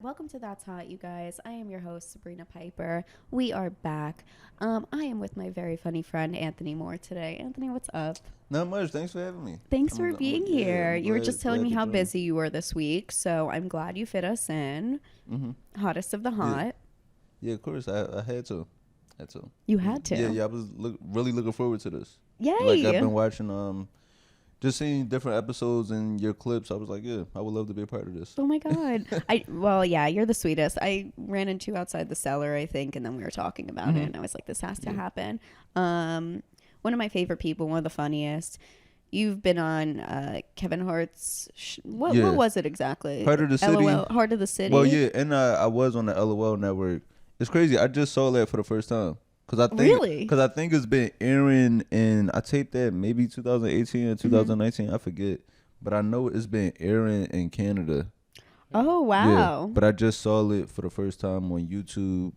Welcome to That's Hot, you guys. I am your host, Sabrina Piper. We are back. I am with my very funny friend, Anthony Moore, today. Anthony, what's up? Not much. Thanks for having me. Thanks for being here. I'm You were just telling me to how join. busy you were this week, so I'm glad you fit us in. Hottest of the hot. Yeah, of course. I had to. Had to. You had to. Yeah. I was really looking forward to this. Yay! Like I've been watching, just seeing different episodes and your clips. I was like, yeah, I would love to be a part of this. Oh my God. Yeah, you're the sweetest. I ran into you outside the cellar, I think, and then we were talking about it, and I was like, this has to happen. One of my favorite people, one of the funniest. You've been on Kevin Hart's. What was it exactly? Heart of the City. LOL, Heart of the City. Well, yeah, and I was on the LOL network. It's crazy. I just saw that for the first time. Cause I think it's been airing in, I taped that maybe 2018 or 2019, I forget. But I know it's been airing in Canada. Oh, wow. Yeah, but I just saw it for the first time on YouTube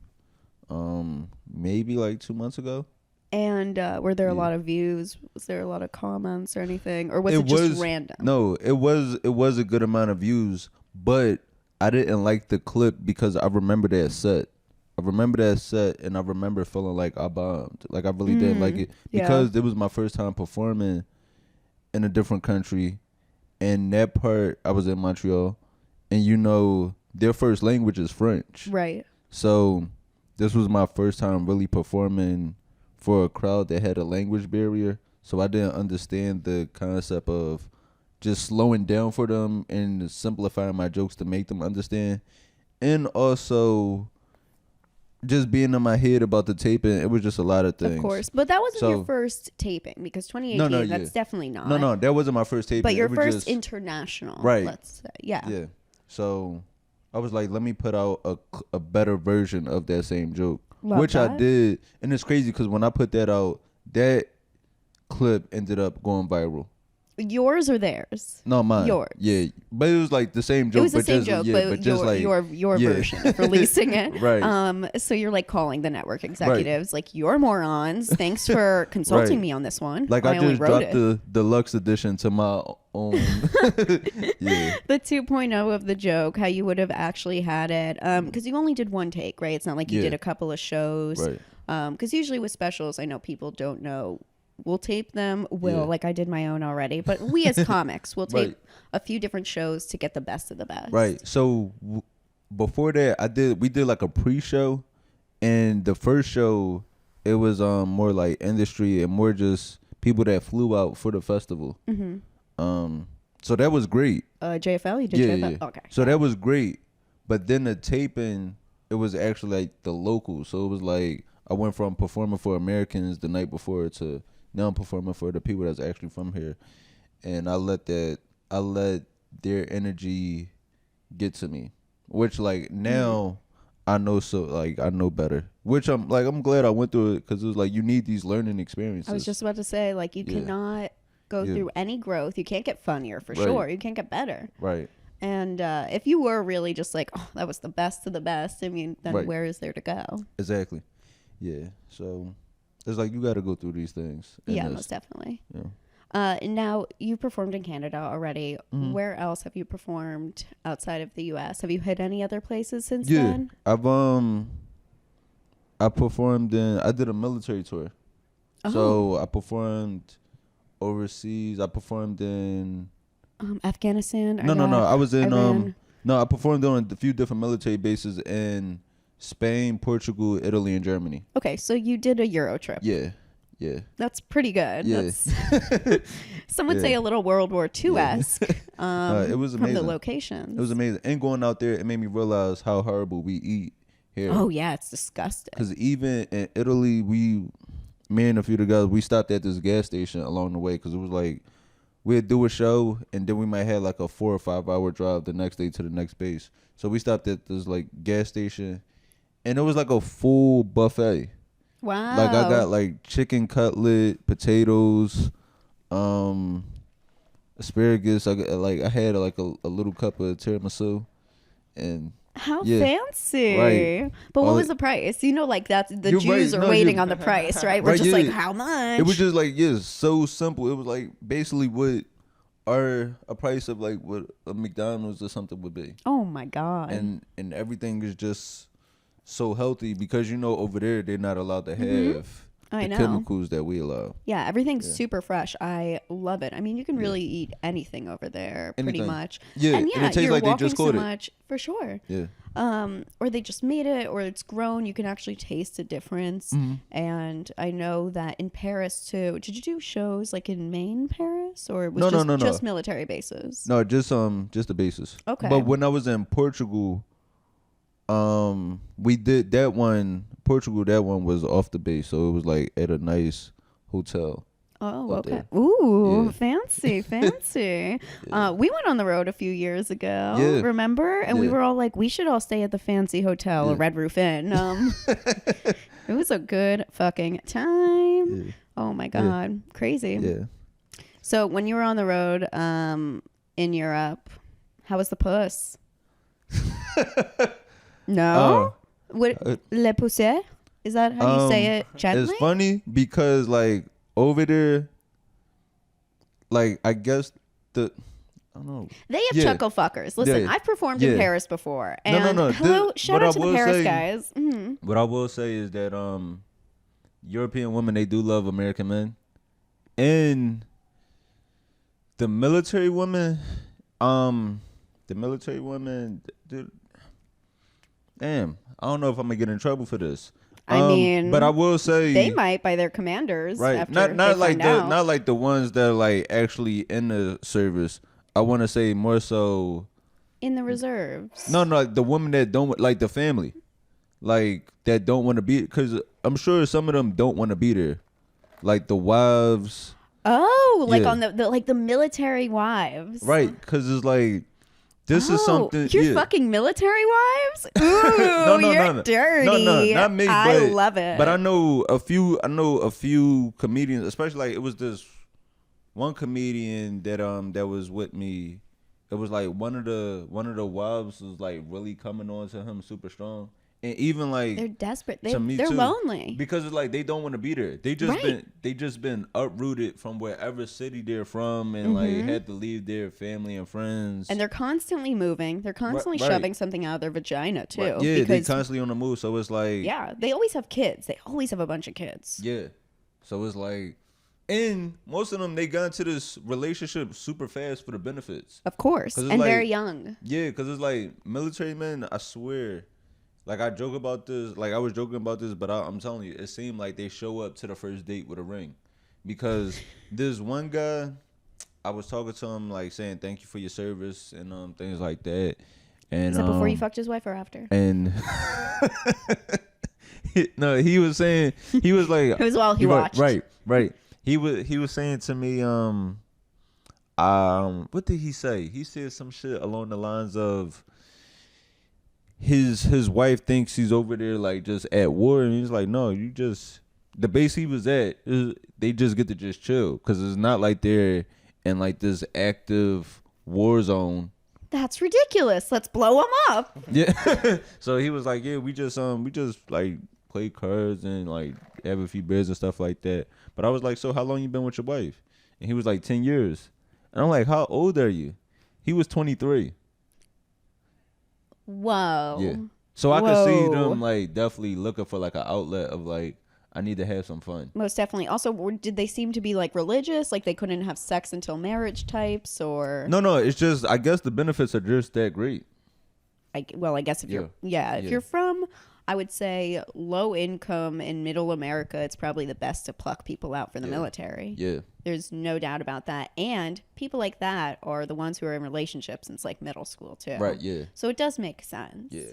maybe like 2 months ago. And were there a lot of views? Was there a lot of comments or anything? Or was it just random? No, it was a good amount of views, but I didn't like the clip because I remember that set. And I remember feeling like I bombed. Like I really didn't like it because it was my first time performing in a different country. And that part, I was in Montreal, and their first language is French. Right. So this was my first time really performing for a crowd that had a language barrier. So I didn't understand the concept of just slowing down for them and simplifying my jokes to make them understand. And also just being in my head about the taping, it was just a lot of things. Of course. But that wasn't your first taping, because 2018, that's definitely not. No, that wasn't my first taping. But your first international, right. Let's say. Yeah. Yeah. So I was like, let me put out a better version of that same joke. Which I did. And it's crazy because when I put that out, that clip ended up going viral. Yours or theirs? No, mine. Yours. Yeah, but it was like the same joke. It was the same joke, but just your version of releasing it. Right. So you're like calling the network executives, like, you're morons. Thanks for consulting me on this one. Like I just dropped the deluxe edition to my own. Yeah. The 2.0 of the joke, how you would have actually had it, because you only did one take, right? It's not like you did a couple of shows. Right. Because usually with specials, I know people don't know. We'll tape them. Like I did my own already. But we as comics, we'll tape a few different shows to get the best of the best. Right. So before that, we did like a pre-show, and the first show, it was more like industry and more just people that flew out for the festival. So that was great. JFL, you did JFL? Yeah. Okay. So that was great. But then the taping, it was actually like the local. So it was like I went from performing for Americans the night before to now I'm performing for the people that's actually from here. And I let their energy get to me. Which like now I know I know better. Which I'm glad I went through it, because it was like you need these learning experiences. I was just about to say, like, you cannot go through any growth. You can't get funnier for sure. You can't get better. Right. And if you were really just like, oh, that was the best of the best, I mean, then where is there to go? Exactly. Yeah. So it's like you got to go through these things. Yeah, most definitely. Yeah. And now you performed in Canada already. Where else have you performed outside of the U.S.? Have you hit any other places since then? I've I performed I did a military tour. So I performed overseas. I performed in Afghanistan. No. I was in Iran. I performed on a few different military bases in Spain, Portugal, Italy, and Germany. Okay, so you did a Euro trip. Yeah. That's pretty good. Yeah. Some would say a little World War II-esque. It was amazing. From the locations. It was amazing. And going out there, it made me realize how horrible we eat here. Oh, yeah, it's disgusting. Because even in Italy, me and a few of the guys, we stopped at this gas station along the way, because it was like we'd do a show and then we might have like a 4 or 5 hour drive the next day to the next base. So we stopped at this like gas station, and it was like a full buffet. Wow. Like I got like chicken cutlet, potatoes, asparagus. I had like a little cup of tiramisu, and how fancy. Right. But what was the price? Like that's the Jews are waiting on the price, right? We're just like, how much? It was just like, so simple. It was like basically what are a price of like what a McDonald's or something would be, Oh my God. and everything is just so healthy because over there they're not allowed to Mhm. have I the know. chemicals that we allow. Yeah, everything's Yeah. super fresh. I love it. I mean, you can Yeah. really eat anything over there, pretty Anything. much. Yeah, And and yeah, it tastes you're like they walking just so caught it. much for sure. Yeah. Or they just made it, or it's grown. You can actually taste the difference. Mm-hmm. And I know that in Paris too. Did you do shows like in main Paris, or it was No. just military bases? No, just the basis. Okay. But when I was in Portugal, we did that one. Portugal, that one was off the base, so it was like at a nice hotel. Oh, out okay. there. Ooh, Yeah. fancy. We went on the road a few years ago. Yeah. Remember? And we Yeah. were all like, we should all stay at the fancy hotel, a Yeah. Red Roof Inn. It was a good fucking time. Yeah. Oh my God. Crazy. Yeah. So when you were on the road in Europe, how was the puss? No? What, le pousse? Is that how you say it gently? It's funny because like over there, like I guess I don't know. They have Yeah. chuckle fuckers. Listen, Yeah. I've performed in Yeah. Paris before. No, And no. hello, This- shout what out I to the will Paris say- guys. Mhm. What I will say is that European women, they do love American men, and the military women, dude, damn, I don't know if I'm gonna get in trouble for this. I mean, but I will say They might by their commanders. right, After not they like find out. not like the ones that are like actually in the service. I want to say more so. In the reserves. No, like the women that don't like the family, like that don't want to be, because I'm sure some of them don't want to be there, like the wives, Oh, like Yeah. on the like the military wives. right? Because it's like this is something. You're yeah. fucking military wives? Ooh, you're dirty. No, not me. I but, love it. But I know a few comedians, especially like it was this one comedian that was with me. It was like one of the wives was like really coming on to him super strong, and even like They're desperate. to me They're too, lonely. because it's like they don't want to be there. They just been uprooted from wherever city they're from, and like had to leave their family and friends. And they're constantly moving. They're constantly Right. shoving something out of their vagina too. Right. Yeah, they because constantly on the move. So it's like yeah, they always have kids. They always have a bunch of kids. yeah. So it's like, and most of them they got into this relationship super fast for the benefits. Of course. 'Cause And it's like- very young. Yeah, because it's like military men, I swear. Like I joke about this, like I was joking about this, but I'm telling you, it seemed like they show up to the first date with a ring. Because this one guy, I was talking to him like saying thank you for your service and things like that. And Is that before you fucked his wife or after? and no, he was saying, he was like It was while he watched. Right. He was saying to me, what did he say? He said some shit along the lines of his wife thinks he's over there like just at war, and he's like, no, you just, the base he was at, they just get to just chill, because it's not like they're in like this active war zone. That's ridiculous. Let's blow him up. Yeah. So he was like, yeah, we just like play cards and like have a few beers and stuff like that. But I was like, so how long you been with your wife? And he was like 10 years. And I'm like, how old are you? He was 23. Whoa. Yeah. So I could see Whoa. them like definitely looking for like an outlet of like, I need to have some fun. Most definitely. Also, did they seem to be like religious? Like they couldn't have sex until marriage types or? No, it's just, I guess the benefits are just that great. I guess if you're, if Yeah. you're from, I would say low income in middle America, it's probably the best to pluck people out for the military. Yeah. There's no doubt about that. And people like that are the ones who are in relationships since like middle school too. Right, yeah. So it does make sense. Yeah.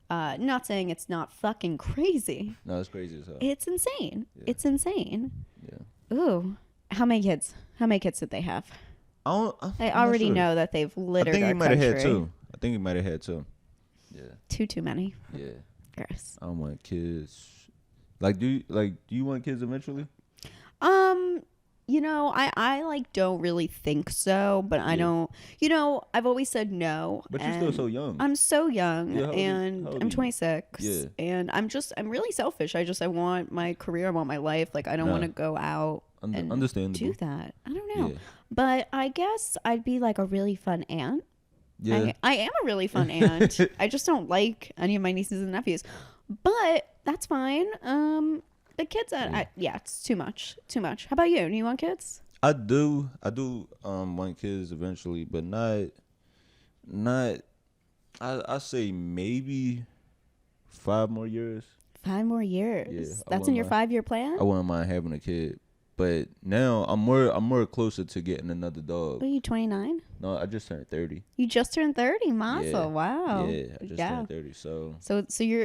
Not saying it's not fucking crazy. No, it's crazy as hell. It's insane. Yeah. It's insane. Yeah. Ooh. How many kids? How many kids did they have? I'm I not already sure. know that they've littered I think our he might have country. had two. I think he might have had two. Yeah. Too many. Yeah. Gross. I don't want kids. Like, do you want kids eventually? I like don't really think so, but I don't. I've always said no. But you're still and so young. I'm so young, Yeah, how old are you- and how old are I'm you? 26. Yeah. And I'm really selfish. I want my career. I want my life. Like I don't Nah. want to go out and Understandable. do that. I don't know. Yeah. But I guess I'd be like a really fun aunt. Yeah. I am a really fun aunt. I just don't like any of my nieces and nephews. But that's fine. The kids, yeah, it's too much. Too much. How about you? Do you want kids? I do want kids eventually, but not I say maybe 5 more years. 5 more years. Yeah, That's in your 5-year plan? I wouldn't mind having a kid. But now I'm more closer to getting another dog. Are you 29? No, I just turned 30. You just turned 30, Mazel. Yeah. Wow. Yeah, I just turned 30. So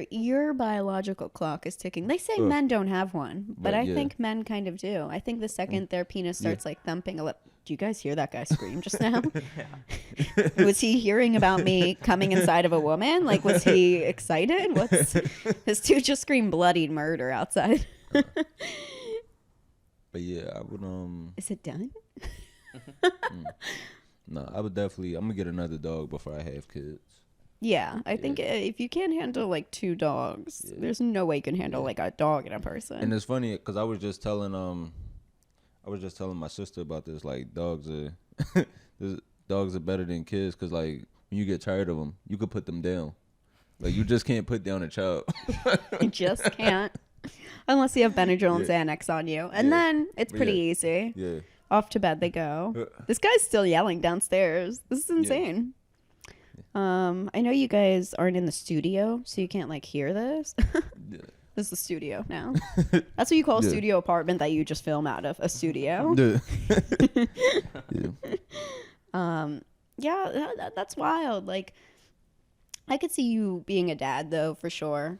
your biological clock is ticking. They say men don't have one, but I think men kind of do. I think the second their penis starts like thumping a little. Do you guys hear that guy scream just now? Was he hearing about me coming inside of a woman? Like, was he excited? His dude just screamed bloody murder outside. But yeah, I would Is it done? No, I would definitely. I'm gonna get another dog before I have kids. Yeah, I think if you can't handle like 2 dogs, there's no way you can handle like a dog and a person. And it's funny because I was just telling my sister about this. Like dogs are dogs are better than kids because like when you get tired of them, you could put them down. Like you just can't put down a child. You just can't. Unless you have Benadryl and Xanax on you. And then it's pretty easy. Yeah. Off to bed they go. This guy's still yelling downstairs. This is insane. I know you guys aren't in the studio, so you can't like hear this. This is the studio now. That's what you call a studio apartment that you just film out of. A studio. That's wild. Like, I could see you being a dad though, for sure.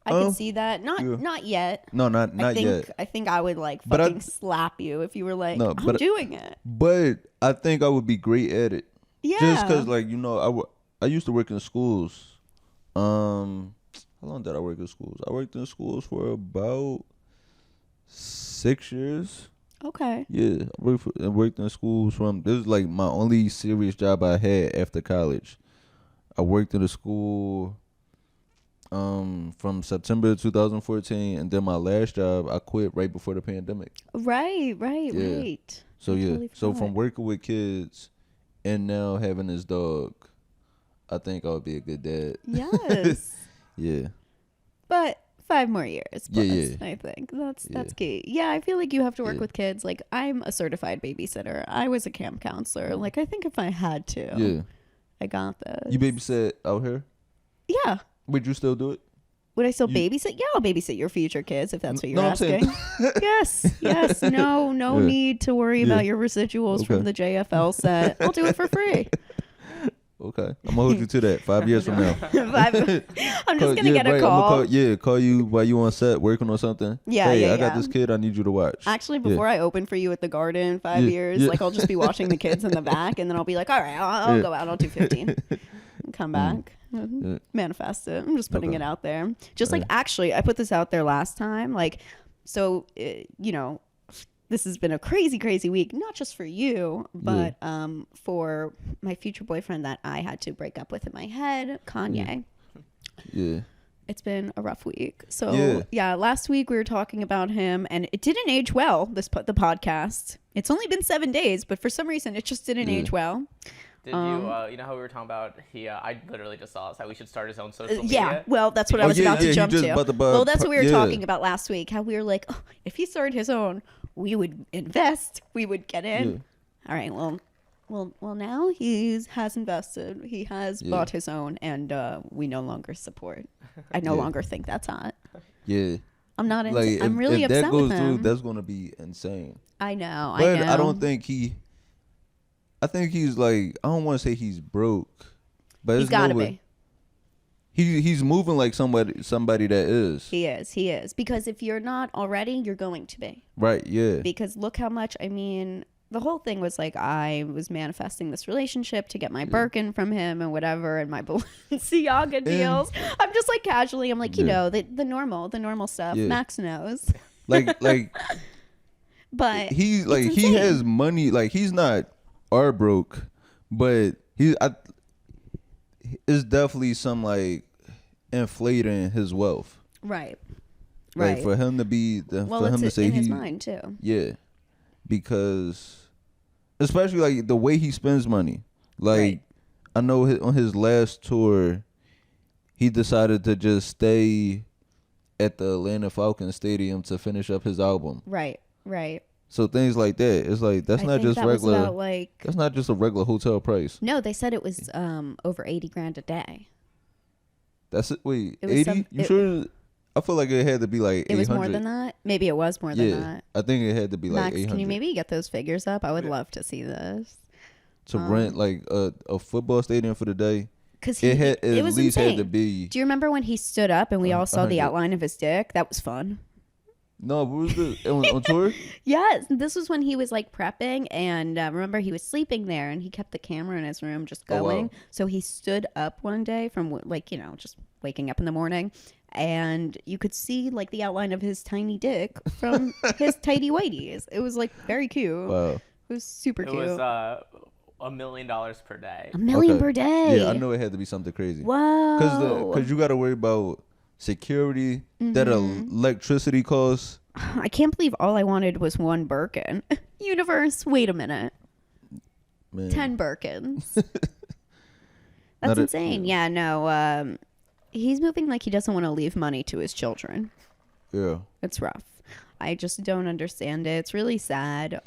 I could see that. Not yet. No, not yet. I think I would like fucking slap you if you were like, I'm doing it. But I think I would be great at it. Yeah. Just because, like, you know, I used to work in schools. How long did I work in schools? I worked in schools for about 6 years. Okay. Yeah, I worked in schools this is like my only serious job I had after college. I worked in a school from September 2014, and then my last job I quit right before the pandemic. Right. So so from working with kids and now having this dog, I think I would be a good dad. Yes. Yeah. But 5 more years plus, yeah. I think. That's key. Yeah, I feel like you have to work with kids. Like, I'm a certified babysitter. I was a camp counselor. Like, I think if I had to, I got this. You babysit out here? Yeah. Would you still do it? Would I still babysit? Yeah, I'll babysit your future kids if that's what you're asking. Yes. No need to worry about your residuals from the JFL set. I'll do it for free. Okay. I'm going to hold you to that 5 years from now. I'm just going to get a call. Call you while you on set working on something. Hey, I got this kid I need you to watch. Actually, before I open for you at the garden in 5 years, like I'll just be watching the kids in the back, and then I'll be like, all right, I'll go out. I'll do 15. And come back. Manifest it. I'm just putting it out there. Just like, actually, I put this out there last time. Like, so, you know, this has been a crazy week, not just for you, but for my future boyfriend that I had to break up with in my head, Kanye. Yeah. It's been a rough week. So, last week we were talking about him, and it didn't age well, the podcast. It's only been 7 days, but for some reason, it just didn't age well. Did you know how we were talking about I literally just saw this, how we should start his own social media? Yeah, well, that's what I was about to jump to. Well, that's what we were talking about last week, how we were like, oh, if he started his own, we would invest, we would get in. All right, well, now he has invested, he has bought his own, and we no longer support. I no longer think that's hot. Yeah. I'm not into, I'm really upset that goes with him. through, that's going to be insane. I know. But I don't think I think he's like, I don't want to say he's broke, but he's got to be. He's moving like somebody that is. He is. Because if you're not already, you're going to be. Right, yeah. Because look how much, I mean, the whole thing was like, I was manifesting this relationship to get my Birkin from him and whatever, and my Balenciaga deals. I'm just like casually, I'm like, you know, the normal stuff. Max knows. Like, but he has money. Like, he's not broke, but it's definitely some like inflating his wealth. Right. Like for him to be, for him to say in his mind too. Yeah, because especially like the way he spends money. Like Right. I know on his last tour, he decided to just stay at the Atlanta Falcons Stadium to finish up his album. Right. Right. So things like that. It's like that's I not think just that was regular. about, like, That's not just a regular hotel price. no, they said it was over 80 grand a day. That's it. Wait, It was 80? You it- sure? I feel like it had to be like 800. It was more than that. Maybe it was more than that. I think it had to be like Max, 800. can you maybe get those figures up? I would love to see this. to rent like a football stadium for the day? Because It had it at was least insane. had to be. Do you remember when he stood up and we all saw the 100. outline of his dick? That was fun. No, what was this? It was on tour? Yes, this was when he was like prepping, and remember he was sleeping there, and he kept the camera in his room just Oh, wow. going. So he stood up one day from like just waking up in the morning, and you could see like the outline of his tiny dick from his tighty whities. It was like very cute. Wow. It was super It cute. was $1 million per day. $1 million Okay. per day. Yeah, I know it had to be something crazy. Whoa. Because you got to worry about security, that electricity costs. I can't believe all I wanted was one Birkin. Universe, wait a minute. Man. 10 Birkins. That's Not insane. Yeah, no. He's moving like he doesn't want to leave money to his children. Yeah. It's rough. I just don't understand it. It's really sad.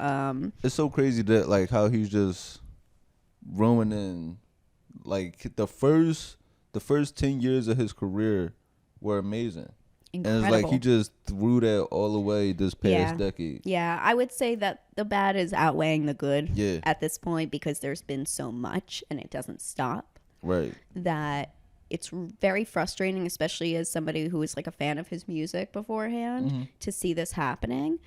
It's so crazy that like how he's just ruining like the first 10 years of his career were amazing. Incredible. And it's like he just threw that all away this past decade. Yeah, I would say that the bad is outweighing the good Yeah. at this point because there's been so much and it doesn't stop. Right. That it's very frustrating, especially as somebody who was like a fan of his music beforehand, to see this happening.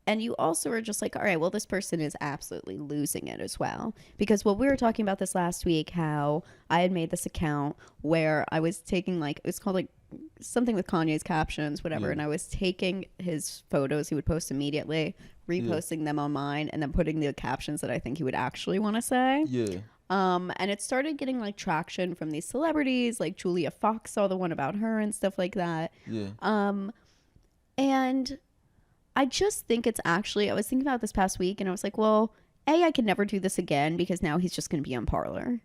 And you also are just like, all right, well, this person is absolutely losing it as well. Because we were talking about this last week, how I had made this account where I was taking like, it was called like something with Kanye's captions, whatever. Yeah. And I was taking his photos he would post immediately, reposting them on mine, and then putting the captions that I think he would actually want to say. Yeah. And it started getting like traction from these celebrities, like Julia Fox saw the one about her and stuff like that. Yeah. And I just think it's actually, I was thinking about this past week and I was like, well, I could never do this again because now he's just going to be on Parlor.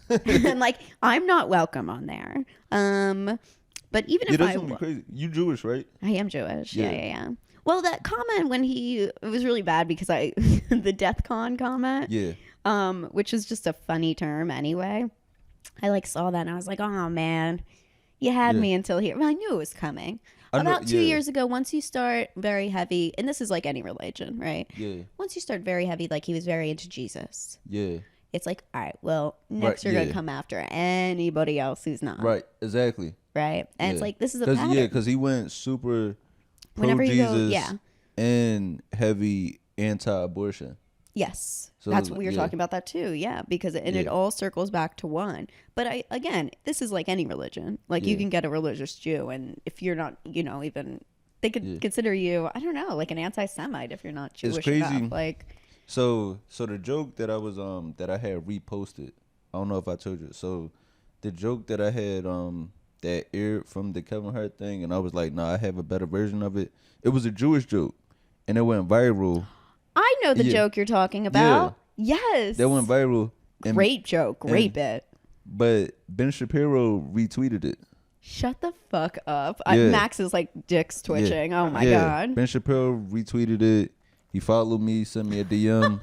And like, I'm not welcome on there. But even if that's gonna be crazy. You Jewish, right? I am Jewish. Yeah. Yeah. Well, that comment when it was really bad because the Death Con comment. Yeah. Which is just a funny term anyway. I like saw that and I was like, oh man, you had me until here. Well, I knew it was coming. About 2 years ago, once you start very heavy, and this is like any religion, right? Yeah. Once you start very heavy, like he was very into Jesus. Yeah. It's like, all right, well, next you're going to come after anybody else who's not. Right. Exactly. Right? And it's like, this is a pattern. Yeah, because he went super Whenever you go, pro-Jesus and heavy anti-abortion. Yes. So, That's what we were yeah. talking about that too. Yeah. Because it all circles back to one. But again, this is like any religion. Like you can get a religious Jew and if you're not, even they could consider you, I don't know, like an anti-Semite if you're not Jewish It's crazy. enough. Like So the joke that I was that I had reposted, I don't know if I told you. So the joke that I had that aired from the Kevin Hart thing, and I was like, nah, I have a better version of it. It was a Jewish joke, and it went viral. I know the joke you're talking about. Yes. That went viral. And, Great joke. Great bit. But Ben Shapiro retweeted it. Shut the fuck up. Yeah. Max is like dick's twitching. Oh my God. Ben Shapiro retweeted it. He followed me, sent me a DM.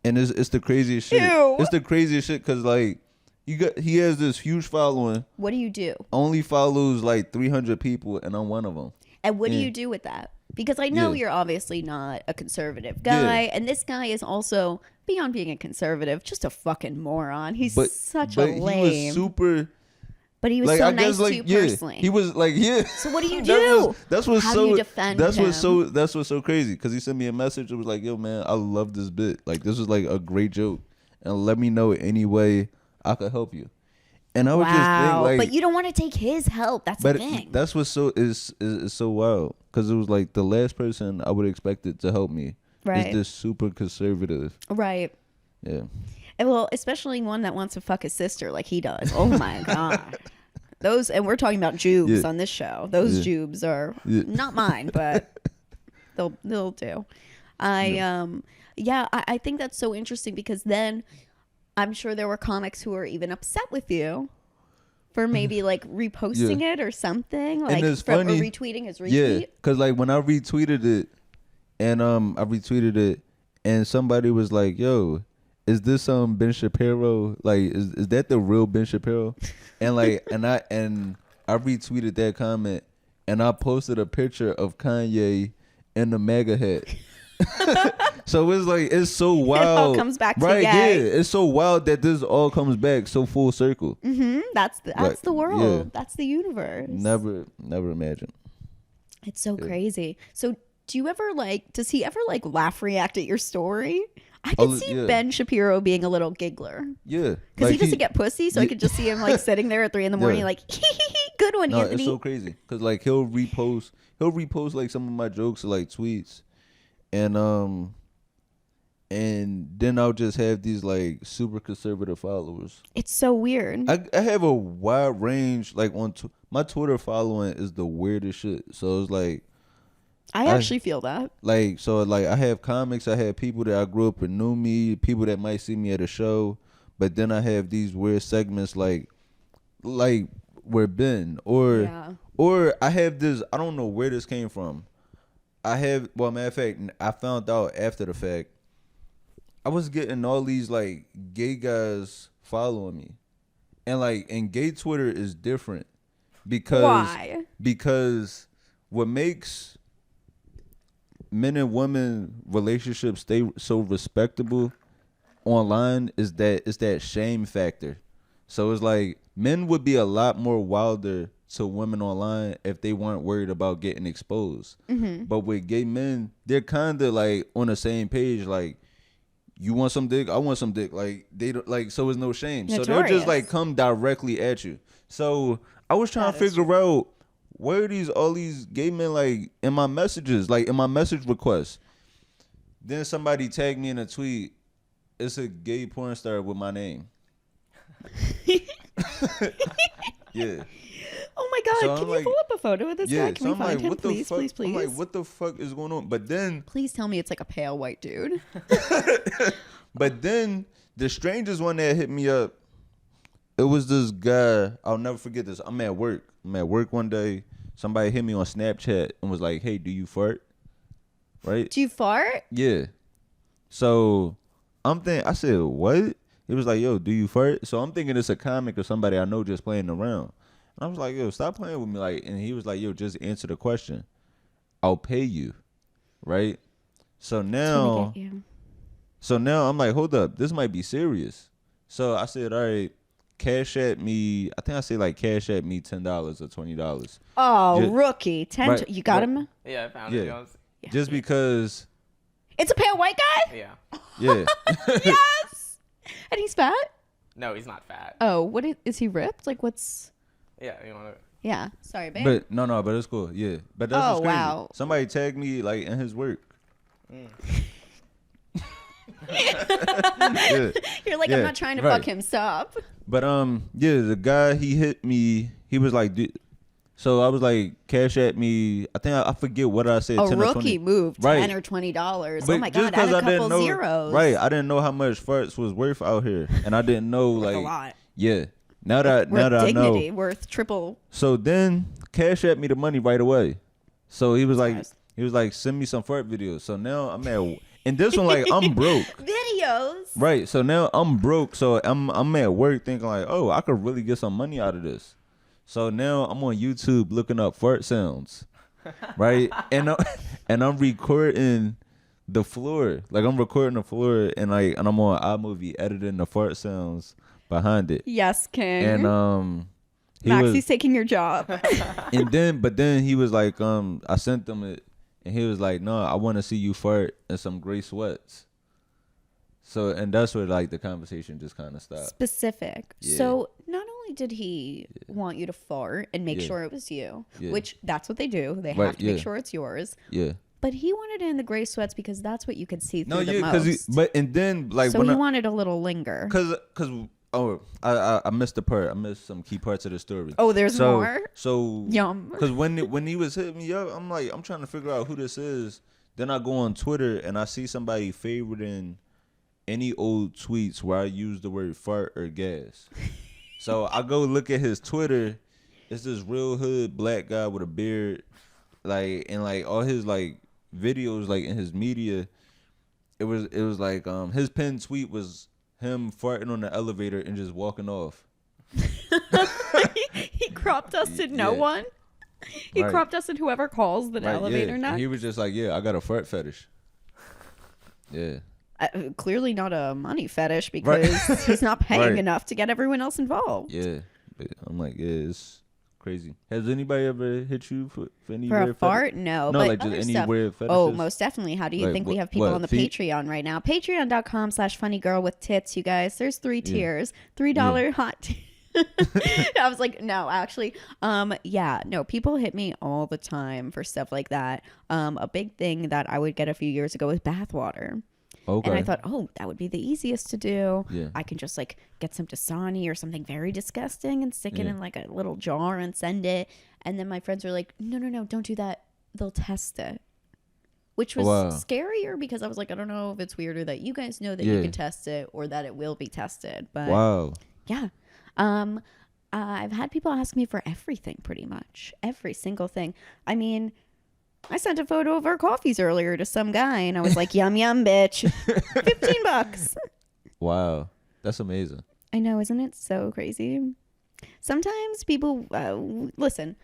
And it's the craziest shit. Ew. It's the craziest shit because like he has this huge following. What do you do? Only follows like 300 people, and I'm one of them. And what do you do with that? Because I know you're obviously not a conservative guy, and this guy is also beyond being a conservative, just a fucking moron. He's such a lame. He was super. But he was like, so I nice guess, like, to you personally. He was like, So what do you do? That's what's How so. do you defend that's him? That's what's so crazy. Because he sent me a message. It was like, yo, man, I love this bit. Like, this was like a great joke, and let me know any way I could help you. And I would just think like, but you don't want to take his help. That's the thing. That's what's so is so wild. Because it was like the last person I would expect it to help me. Right. Is this super conservative. Right. Yeah. And well, especially one that wants to fuck his sister like he does. Oh my God. Those, and we're talking about Jubes on this show. Those Jubes are not mine, but they'll do. Yeah, I think that's so interesting because then I'm sure there were comics who were even upset with you for maybe like reposting it or something, like it's from, or funny. retweeting his retweet. Yeah, cause like when I retweeted it, and I retweeted it, and somebody was like, "Yo, is this Ben Shapiro? Like, is that the real Ben Shapiro?" And like, and I retweeted that comment, and I posted a picture of Kanye in the MAGA hat. So it's like it's so wild. It all comes back to right? Ye. Yeah, it's so wild that this all comes back so full circle. That's Like, the world. yeah. That's the universe. Never imagine. It's so crazy. So do you ever like? Does he ever like laugh react at your story? I could see yeah. Ben Shapiro being a little giggler Yeah, because like he doesn't get pussy. So I could just see him like sitting there at 3 a.m, like good one, No, Anthony. it's so crazy because like he'll repost like some of my jokes or like tweets, and then I'll just have these like super conservative followers. It's so weird. I have a wide range like on my Twitter following is the weirdest shit. So it's like I actually feel that. like so like I have comics, I have people that I grew up and knew me, people that might see me at a show, but then I have these weird segments like where Ben or I have this, I don't know where this came from. Matter of fact, I found out after the fact. I was getting all these like gay guys following me, and gay Twitter is different because Why? Because what makes men and women relationships stay so respectable online is that it's that shame factor. So it's like men would be a lot more wilder to women online if they weren't worried about getting exposed. But with gay men, they're kind of like on the same page, like. You want some dick? I want some dick. Like they don't like, so it's no shame. So they'll just like come directly at you. So I was trying to figure out where all these gay men like in my messages, like in my message requests. Then somebody tagged me in a tweet. It's a gay porn star with my name. Yeah. Oh my God! So Can I'm you like, pull up a photo of this guy? Can we find him, please, please, please? I'm like, what the fuck is going on? But then, please tell me it's like a pale white dude. but then the strangest one that hit me up, it was this guy. I'll never forget this. I'm at work one day. Somebody hit me on Snapchat and was like, "Hey, do you fart?" Right? Do you fart? Yeah. So I said, "What?" He was like, "Yo, do you fart?" So I'm thinking it's a comic or somebody I know just playing around. And I was like, "Yo, stop playing with me." Like, and he was like, "Yo, just answer the question. I'll pay you." Right? So now I'm like, hold up, this might be serious. So I said, all right, cash at me. I think I said like cash at me $10 or $20. Oh, rookie, 10. Right, You got him? Yeah, I found it. Yeah. Just because. It's a pale white guy. Yeah. Yeah. Yes. And he's fat. No, he's not fat. Oh, what is he ripped? Like what's? Yeah, you want to? Yeah. Sorry, babe. But no, but it's cool. Yeah, but that's what's crazy. Wow. Somebody tagged me like in his work. Yeah. You're like, I'm not trying to fuck him. Stop. But yeah, the guy, he hit me. He was like, so I was like, cash at me. I think I forget what I said. A 10 or 20. rookie moved $10 or $20. Oh my God! Add a couple zeros. Right, I didn't know how much farts was worth out here, and I didn't know like a lot. Yeah. Now that dignity, I know, worth triple. So then cash at me the money right away. So he was like, send me some fart videos. So now I'm at, and this one like I'm broke. Videos. Right. So now I'm broke. So I'm at work thinking like, oh, I could really get some money out of this. So now I'm on YouTube looking up fart sounds, right? and I'm recording the floor, like I'm recording the floor, and I'm on iMovie editing the fart sounds behind it. Yes, King. And Maxie's taking your job. but then he was like, I sent him it, and he was like, no, I want to see you fart in some gray sweats. So, and that's where like the conversation just kind of stopped. Specific. Yeah. So not only did he want you to fart and make sure it was you, which that's what they do. They have to make sure it's yours. Yeah. But he wanted it in the gray sweats because that's what you could see through the most. So he wanted a little linger. I missed the part. I missed some key parts of the story. Oh, there's more? So Yum. Because when he was hitting me up, I'm trying to figure out who this is Then I go on Twitter and I see somebody favoriting any old tweets where I use the word fart or gas. So I go look at his Twitter. It's this real hood black guy with a beard, like, and like all his like videos, like in his media, it was like his pinned tweet was him farting on the elevator and just walking off. He crop dusted no Yeah. one. He Right. crop dusted whoever calls the Right, elevator yeah. next. And he was just like, yeah, I got a fart fetish. Yeah. Clearly not a money fetish because he's not paying Right. enough to get everyone else involved. Yeah. But I'm like, yeah, it's crazy. Has anybody ever hit you for any For a weird fart? fetish? No. No, but like just other any stuff. weird fetishes? Oh, most definitely. How do you Like, think we what- have people what, on the feet? Patreon right now? Patreon.com/funnygirl with tits, you guys. There's 3 tiers. $3 hot tea. I was like, no, actually, yeah, no, people hit me all the time for stuff like that. A big thing that I would get a few years ago was bathwater. Okay. And I thought, oh, that would be the easiest to do. Yeah. I can just like get some Dasani or something very disgusting and stick it Yeah. in like a little jar and send it. And then my friends were like, no, don't do that. They'll test it. Which was Wow. scarier because I was like, I don't know if it's weirder that you guys know that you Yeah. can test it or that it will be tested. But Wow. yeah. I've had people ask me for everything pretty much. Every single thing. I mean, I sent a photo of our coffees earlier to some guy and I was like, yum, yum, bitch. $15. Wow. That's amazing. I know, isn't it so crazy? Sometimes people, listen,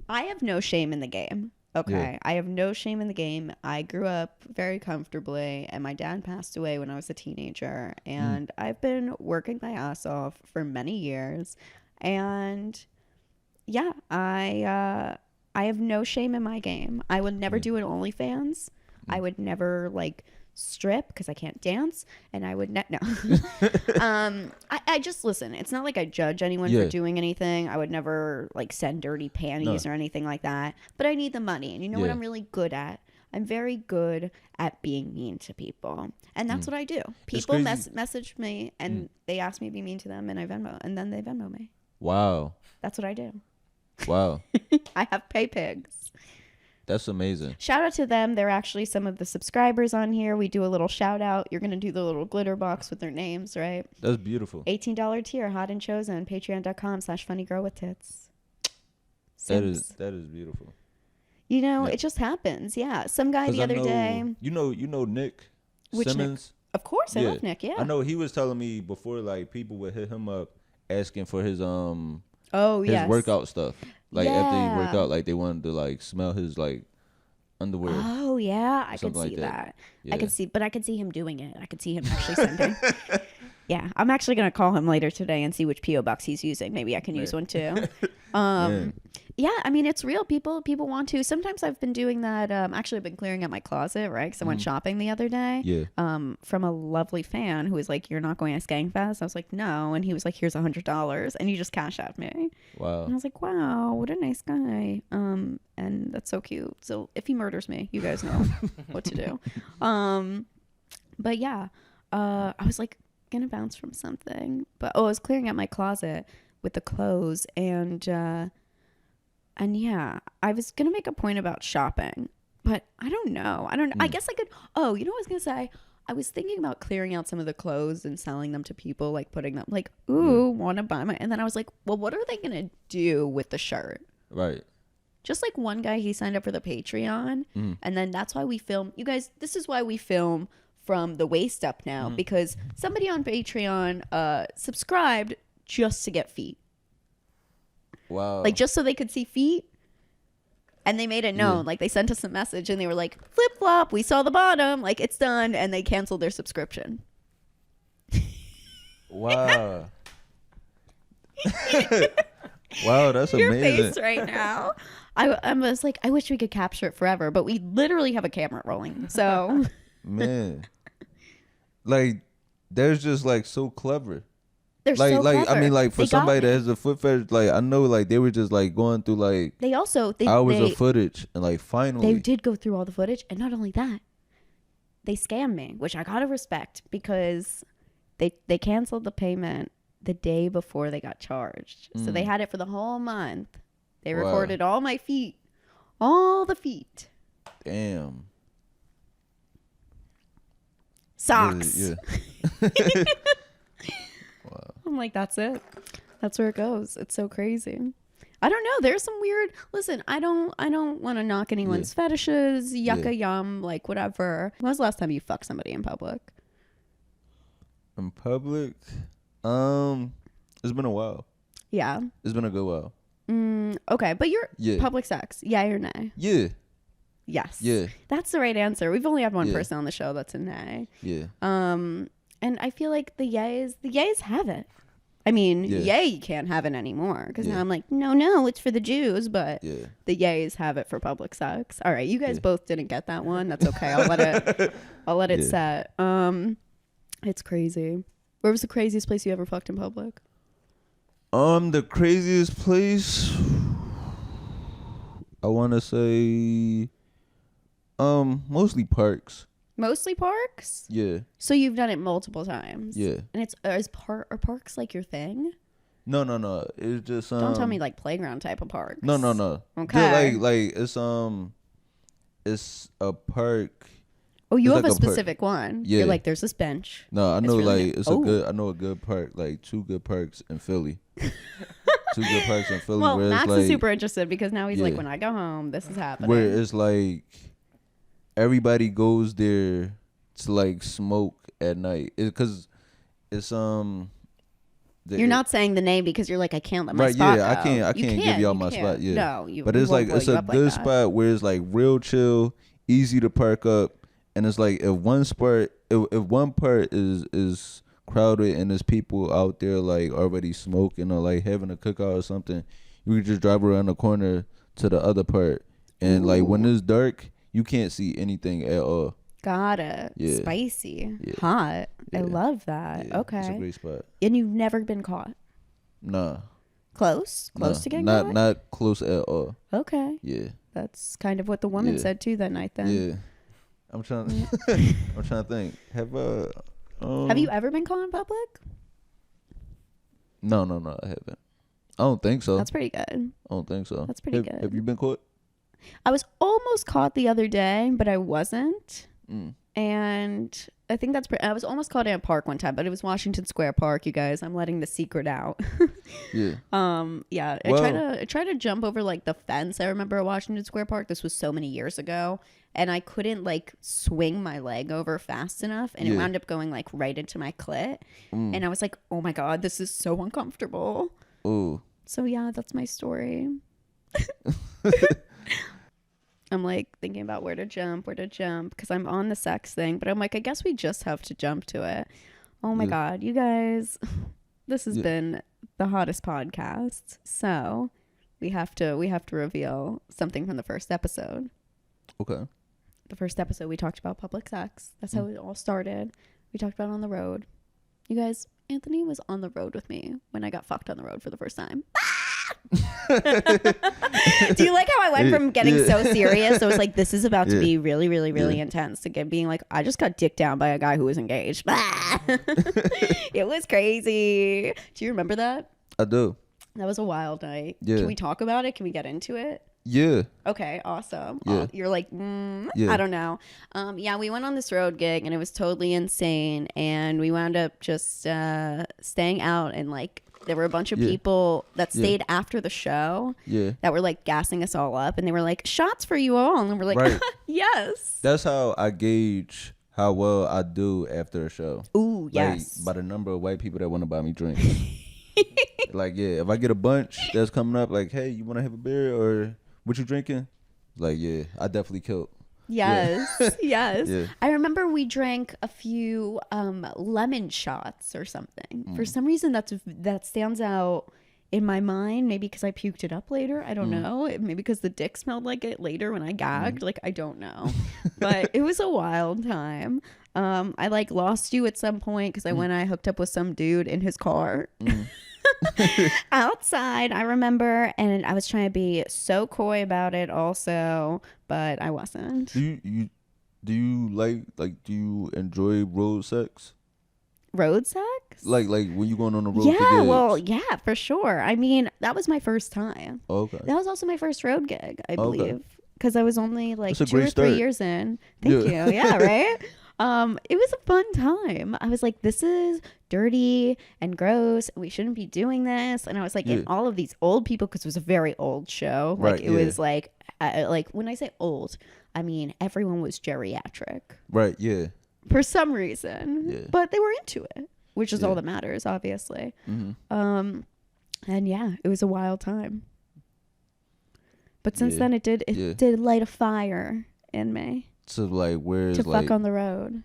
I have no shame in the game. Okay. Yeah. I have no shame in the game. I grew up very comfortably and my dad passed away when I was a teenager and I've been working my ass off for many years. And yeah, I have no shame in my game. I would never do an OnlyFans. I would never like strip because I can't dance, and I would no. I just listen. It's not like I judge anyone Yeah. for doing anything. I would never like send dirty panties or anything like that. But I need the money, and you know what Yeah. I'm really good at? I'm very good at being mean to people, and that's what I do. People crazy. message me, and they ask me to be mean to them, and I Venmo, and then they Venmo me. Wow. That's what I do. Wow. I have pay pigs. That's amazing. Shout out to them. They're actually some of the subscribers on here. We do a little shout out. You're going to do the little glitter box with their names, right? That's beautiful. $18 tier, hot and chosen. Patreon.com/funnygirlwithtits. That is Simps. beautiful. You know, Yeah. it just happens. Yeah. Some guy 'Cause the I other know- day. You know Nick Which Nick? Simmons. Of course, I love Nick. Yeah. I know he was telling me before, like people would hit him up asking for his Oh, his workout stuff. Like after he work Yeah. out, like they wanted to like smell his like underwear. Oh yeah, I could Something see like that. that. Yeah. I could see, but I could see him doing it. I could see him actually sending. Yeah, I'm actually gonna call him later today and see which PO box he's using. Maybe I can use one too. Yeah, I mean it's real. People want to. Sometimes I've been doing that. Actually, I've been clearing out my closet, right? Because I went shopping the other day. Yeah. From a lovely fan who was like, "You're not going to Skankfest?" I was like, "No," and he was like, "Here's $100," and he just cashed out me. Wow. And I was like, wow, what a nice guy. And that's so cute. So if he murders me, you guys know what to do. But yeah, I was like gonna bounce from something, but I was clearing out my closet with the clothes and yeah, I was gonna make a point about shopping, but I don't know. I guess I could. Oh, you know what I was gonna say? I was thinking about clearing out some of the clothes and selling them to people, like putting them like, ooh, want to buy my, and then I was like, well, what are they going to do with the shirt? Right. Just like one guy, he signed up for the Patreon and then that's why we film. You guys, this is why we film from the waist up now because somebody on Patreon subscribed just to get feet. Wow. Like just so they could see feet. And they made it known, like they sent us a message and they were like, flip flop, we saw the bottom, like it's done. And they canceled their subscription. Wow. Wow, that's Your amazing. face right now. I was like, I wish we could capture it forever, but we literally have a camera rolling. So Man. Like they're just like so clever. they're Like so I clever. mean like for They got somebody me. that has a foot fetish, like I know like they were just like going through like They also hours they of footage and like finally they did go through all the footage, and not only that, they scammed me, which I gotta respect because they canceled the payment the day before they got charged. So they had it for the whole month. They Wow. recorded all my feet, all the feet. damn. Socks. Yeah. I'm like, that's it. That's where it goes. It's so crazy. I don't know. There's some weird. Listen, I don't want to knock anyone's fetishes, yucca yum, like whatever. When was the last time you fucked somebody in public? In public, it's been a while. Yeah. It's been a good while. Okay, but you're public sex, yeah or nay? Yeah. Yes. Yeah. That's the right answer. We've only had one person on the show that's a nay. Yeah. And I feel like the yays have it. I mean, yay, you can't have it anymore because now I'm like, no, it's for the Jews, but the yays have it for public sex. All right, you guys both didn't get that one. That's okay. I'll let it set. It's crazy. Where was the craziest place you ever fucked in public? The craziest place, I want to say, mostly parks. Mostly parks? Yeah. So you've done it multiple times? Yeah. And are parks like your thing? No. It's just Don't tell me like playground type of parks. No. Okay. Like it's a park. Oh, you have like a specific one. Yeah. You're like, there's this bench. No, I know really I know a good park, like 2 good parks in Philly. 2 good parks in Philly. Well, where Max it's like, is super interested because now he's like, when I go home, this is happening. Where it's like everybody goes there to like smoke at night. Because it's you're not saying the name because you're like, I can't let my right, spot yeah, go. I can't give y'all my spot. Yeah. No, but it's like it's a good spot where it's like real chill, easy to park up, and it's like if one part is crowded and there's people out there like already smoking or like having a cookout or something, you can just drive around the corner to the other part, and like when it's dark, you can't see anything at all. Got it. Yeah. Spicy. Yeah. Hot. Yeah. I love that. Yeah, okay. It's a great spot. And you've never been caught? Nah. Close to getting caught? Not close at all. Okay. Yeah. That's kind of what the woman said too that night then. Yeah. I'm trying to think. Have you ever been caught in public? No, I haven't. I don't think so. That's pretty good. I don't think so. That's pretty good. Have you been caught? I was almost caught the other day, but I wasn't. Mm. And I think I was almost caught in a park one time, but it was Washington Square Park, you guys. I'm letting the secret out. Yeah. Yeah. I tried to jump over like the fence. I remember at Washington Square Park. This was so many years ago. And I couldn't like swing my leg over fast enough. And it wound up going like right into my clit. And I was like, oh my God, this is so uncomfortable. Ooh. So yeah, that's my story. I'm like thinking about where to jump because I'm on the sex thing, but I'm like, I guess we just have to jump to it. Oh my God, you guys, this has been the hottest podcast. So we have to reveal something from the first episode. Okay. The first episode we talked about public sex. That's how it all started. We talked about it on the road. You guys, Anthony was on the road with me when I got fucked on the road for the first time. Do you like how I went from getting so serious? So it was like, this is about to be really, really, really intense to being like, I just got dicked down by a guy who was engaged. It was crazy. Do you remember that? I do. That was a wild night. Yeah. Can we talk about it? Can we get into it? Yeah. Okay, awesome. Yeah. You're like, I don't know. Yeah, we went on this road gig and it was totally insane. And we wound up just staying out, and like there were a bunch of people that stayed after the show that were like gassing us all up, and they were like, shots for you all. And we're like, yes. That's how I gauge how well I do after a show. Ooh, yes. Like, by the number of white people that want to buy me drinks. Like, if I get a bunch that's coming up like, hey, you want to have a beer or what you drinking? Like, yeah, I definitely killed. Yes. Yes. Yeah. I remember we drank a few lemon shots or something. For some reason that stands out in my mind, maybe because I puked it up later. I don't know. Maybe because the dick smelled like it later when I gagged. Like, I don't know. But it was a wild time. I like lost you at some point because I hooked up with some dude in his car. Outside, I remember, and I was trying to be so coy about it also, but I wasn't. Do you enjoy road sex? Road sex? Like when you going on the road? Yeah, well, yeah, for sure. I mean, that was my first time. Okay. That was also my first road gig, I believe, because I was only like 2 or 3 start. years in. Thank you. Yeah, right. It was a fun time. I was like, this is dirty and gross. We shouldn't be doing this. And I was like, Yeah. and all of these old people, because it was a very old show. Like Right, it yeah. was like when I say old, I mean everyone was geriatric Right. Yeah. for some reason. Yeah. But they were into it, which is Yeah. all that matters, obviously. Mm-hmm. And yeah, it was a wild time. But since Yeah. then, it did Yeah. did light a fire in me So like, where's to like, fuck on the road.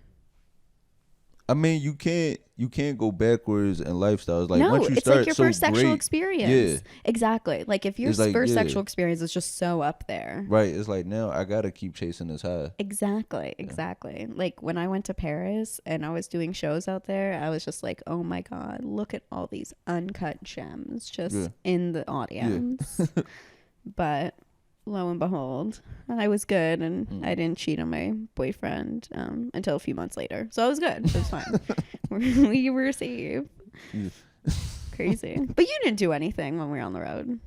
I mean, you can't go backwards in lifestyles. Like No, once you it's start like your so first sexual great, experience. Yeah. Exactly. Like if your It's like, first yeah. sexual experience is just so up there. Right. It's like now I gotta keep chasing this high. Exactly. Like when I went to Paris and I was doing shows out there, I was just like, oh my God, look at all these uncut gems just Yeah. in the audience. But lo and behold, I was good and I didn't cheat on my boyfriend until a few months later. So I was good. It was fine. We were safe. Yeah. Crazy. But you didn't do anything when we were on the road.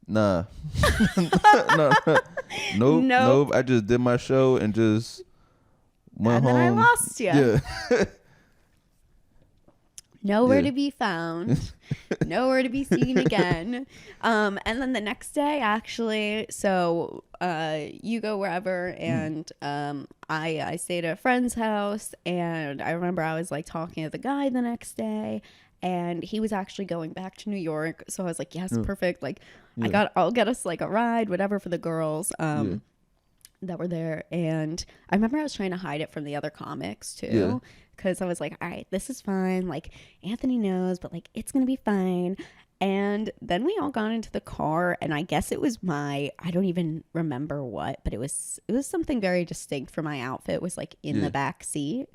Nah. No. Nope. I just did my show and just went And home. then I lost you. Yeah. Nowhere Yeah. to be found. Nowhere to be seen again. And then the next day, actually, so you go wherever, and I stayed at a friend's house, and I remember I was like talking to the guy the next day, and he was actually going back to New York. So I was like, yes, perfect. Like I'll get us like a ride, whatever, for the girls. That were there, and I remember I was trying to hide it from the other comics too, because I was like, all right, this is fine, like Anthony knows, but like it's gonna be fine. And then we all got into the car, and I guess it was I don't even remember what, but it was something very distinct for my outfit was like in the back seat.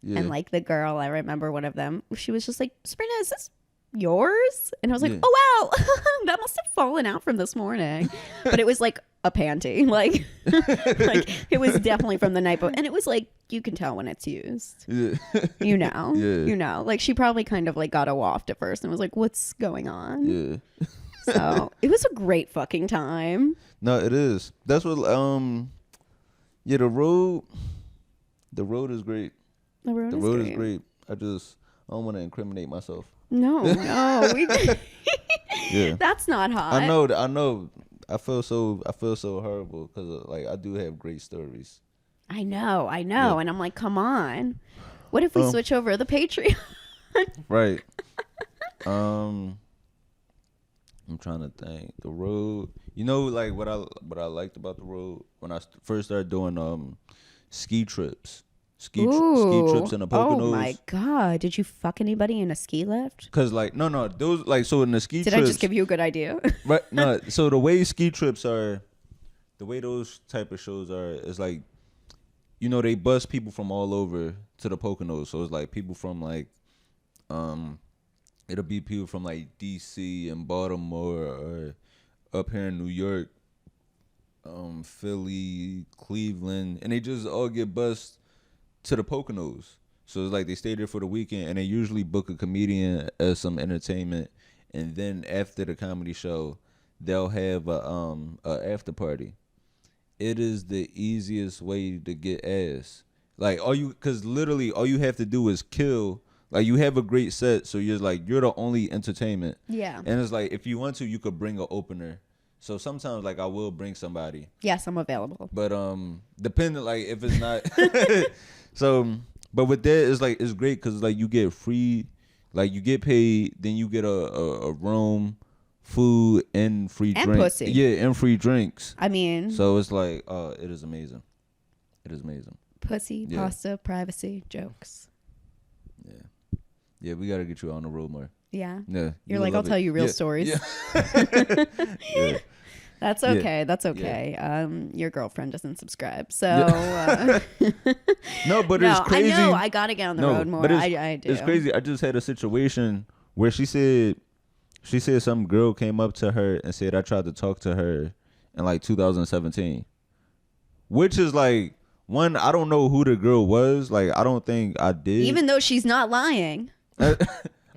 And like the girl, I remember one of them, she was just like, Sabrina, is this yours? And I was like, oh wow, that must have fallen out from this morning. But it was like a panty, like like it was definitely from the night before, and it was like you can tell when it's used. You know, like she probably kind of like got a waft at first and was like, what's going on? So it was a great fucking time. No, it is. That's what yeah, the road is great. The road is great. I don't want to incriminate myself. No, we that's not hot. I know. I feel so horrible because like I do have great stories. I know, and I'm like, come on, what if we switch over to the Patreon? Right. I'm trying to think. The road, you know, like what I liked about the road when I first started doing ski trips. Ski trips in the Poconos. Oh my God. Did you fuck anybody in a ski lift? Cause like no those like so in the ski Did trips. I just give you a good idea? Right. No. So the way ski trips are, the way those type of shows are, is like, you know, they bus people from all over to the Poconos. So it's like people from like, it'll be people from like DC and Baltimore or up here in New York, Philly, Cleveland, and they just all get bused to the Poconos. So it's like they stay there for the weekend, and they usually book a comedian as some entertainment, and then after the comedy show, they'll have a after party. It is the easiest way to get ass. Like cause literally all you have to do is kill. Like you have a great set, so you're the only entertainment. Yeah. And it's like if you want to, you could bring an opener. So sometimes like I will bring somebody. Yes, I'm available. But depending like if it's not. So, but with that, it's great because like you get free, like you get paid, then you get a room, food, and free and drinks. Pussy. Yeah, and free drinks. I mean, so it's like, it is amazing. It is amazing. Pussy, pasta, privacy, jokes. Yeah, we gotta get you on the road more. Yeah. Yeah. You're like, I'll tell you real stories. Yeah. Yeah. That's okay. That's okay. Your girlfriend doesn't subscribe, so. No, but it's crazy. I know. I gotta get on the road more. I do. It's crazy. I just had a situation where she said some girl came up to her and said I tried to talk to her in like 2017, which is like one. I don't know who the girl was. Like I don't think I did. Even though she's not lying.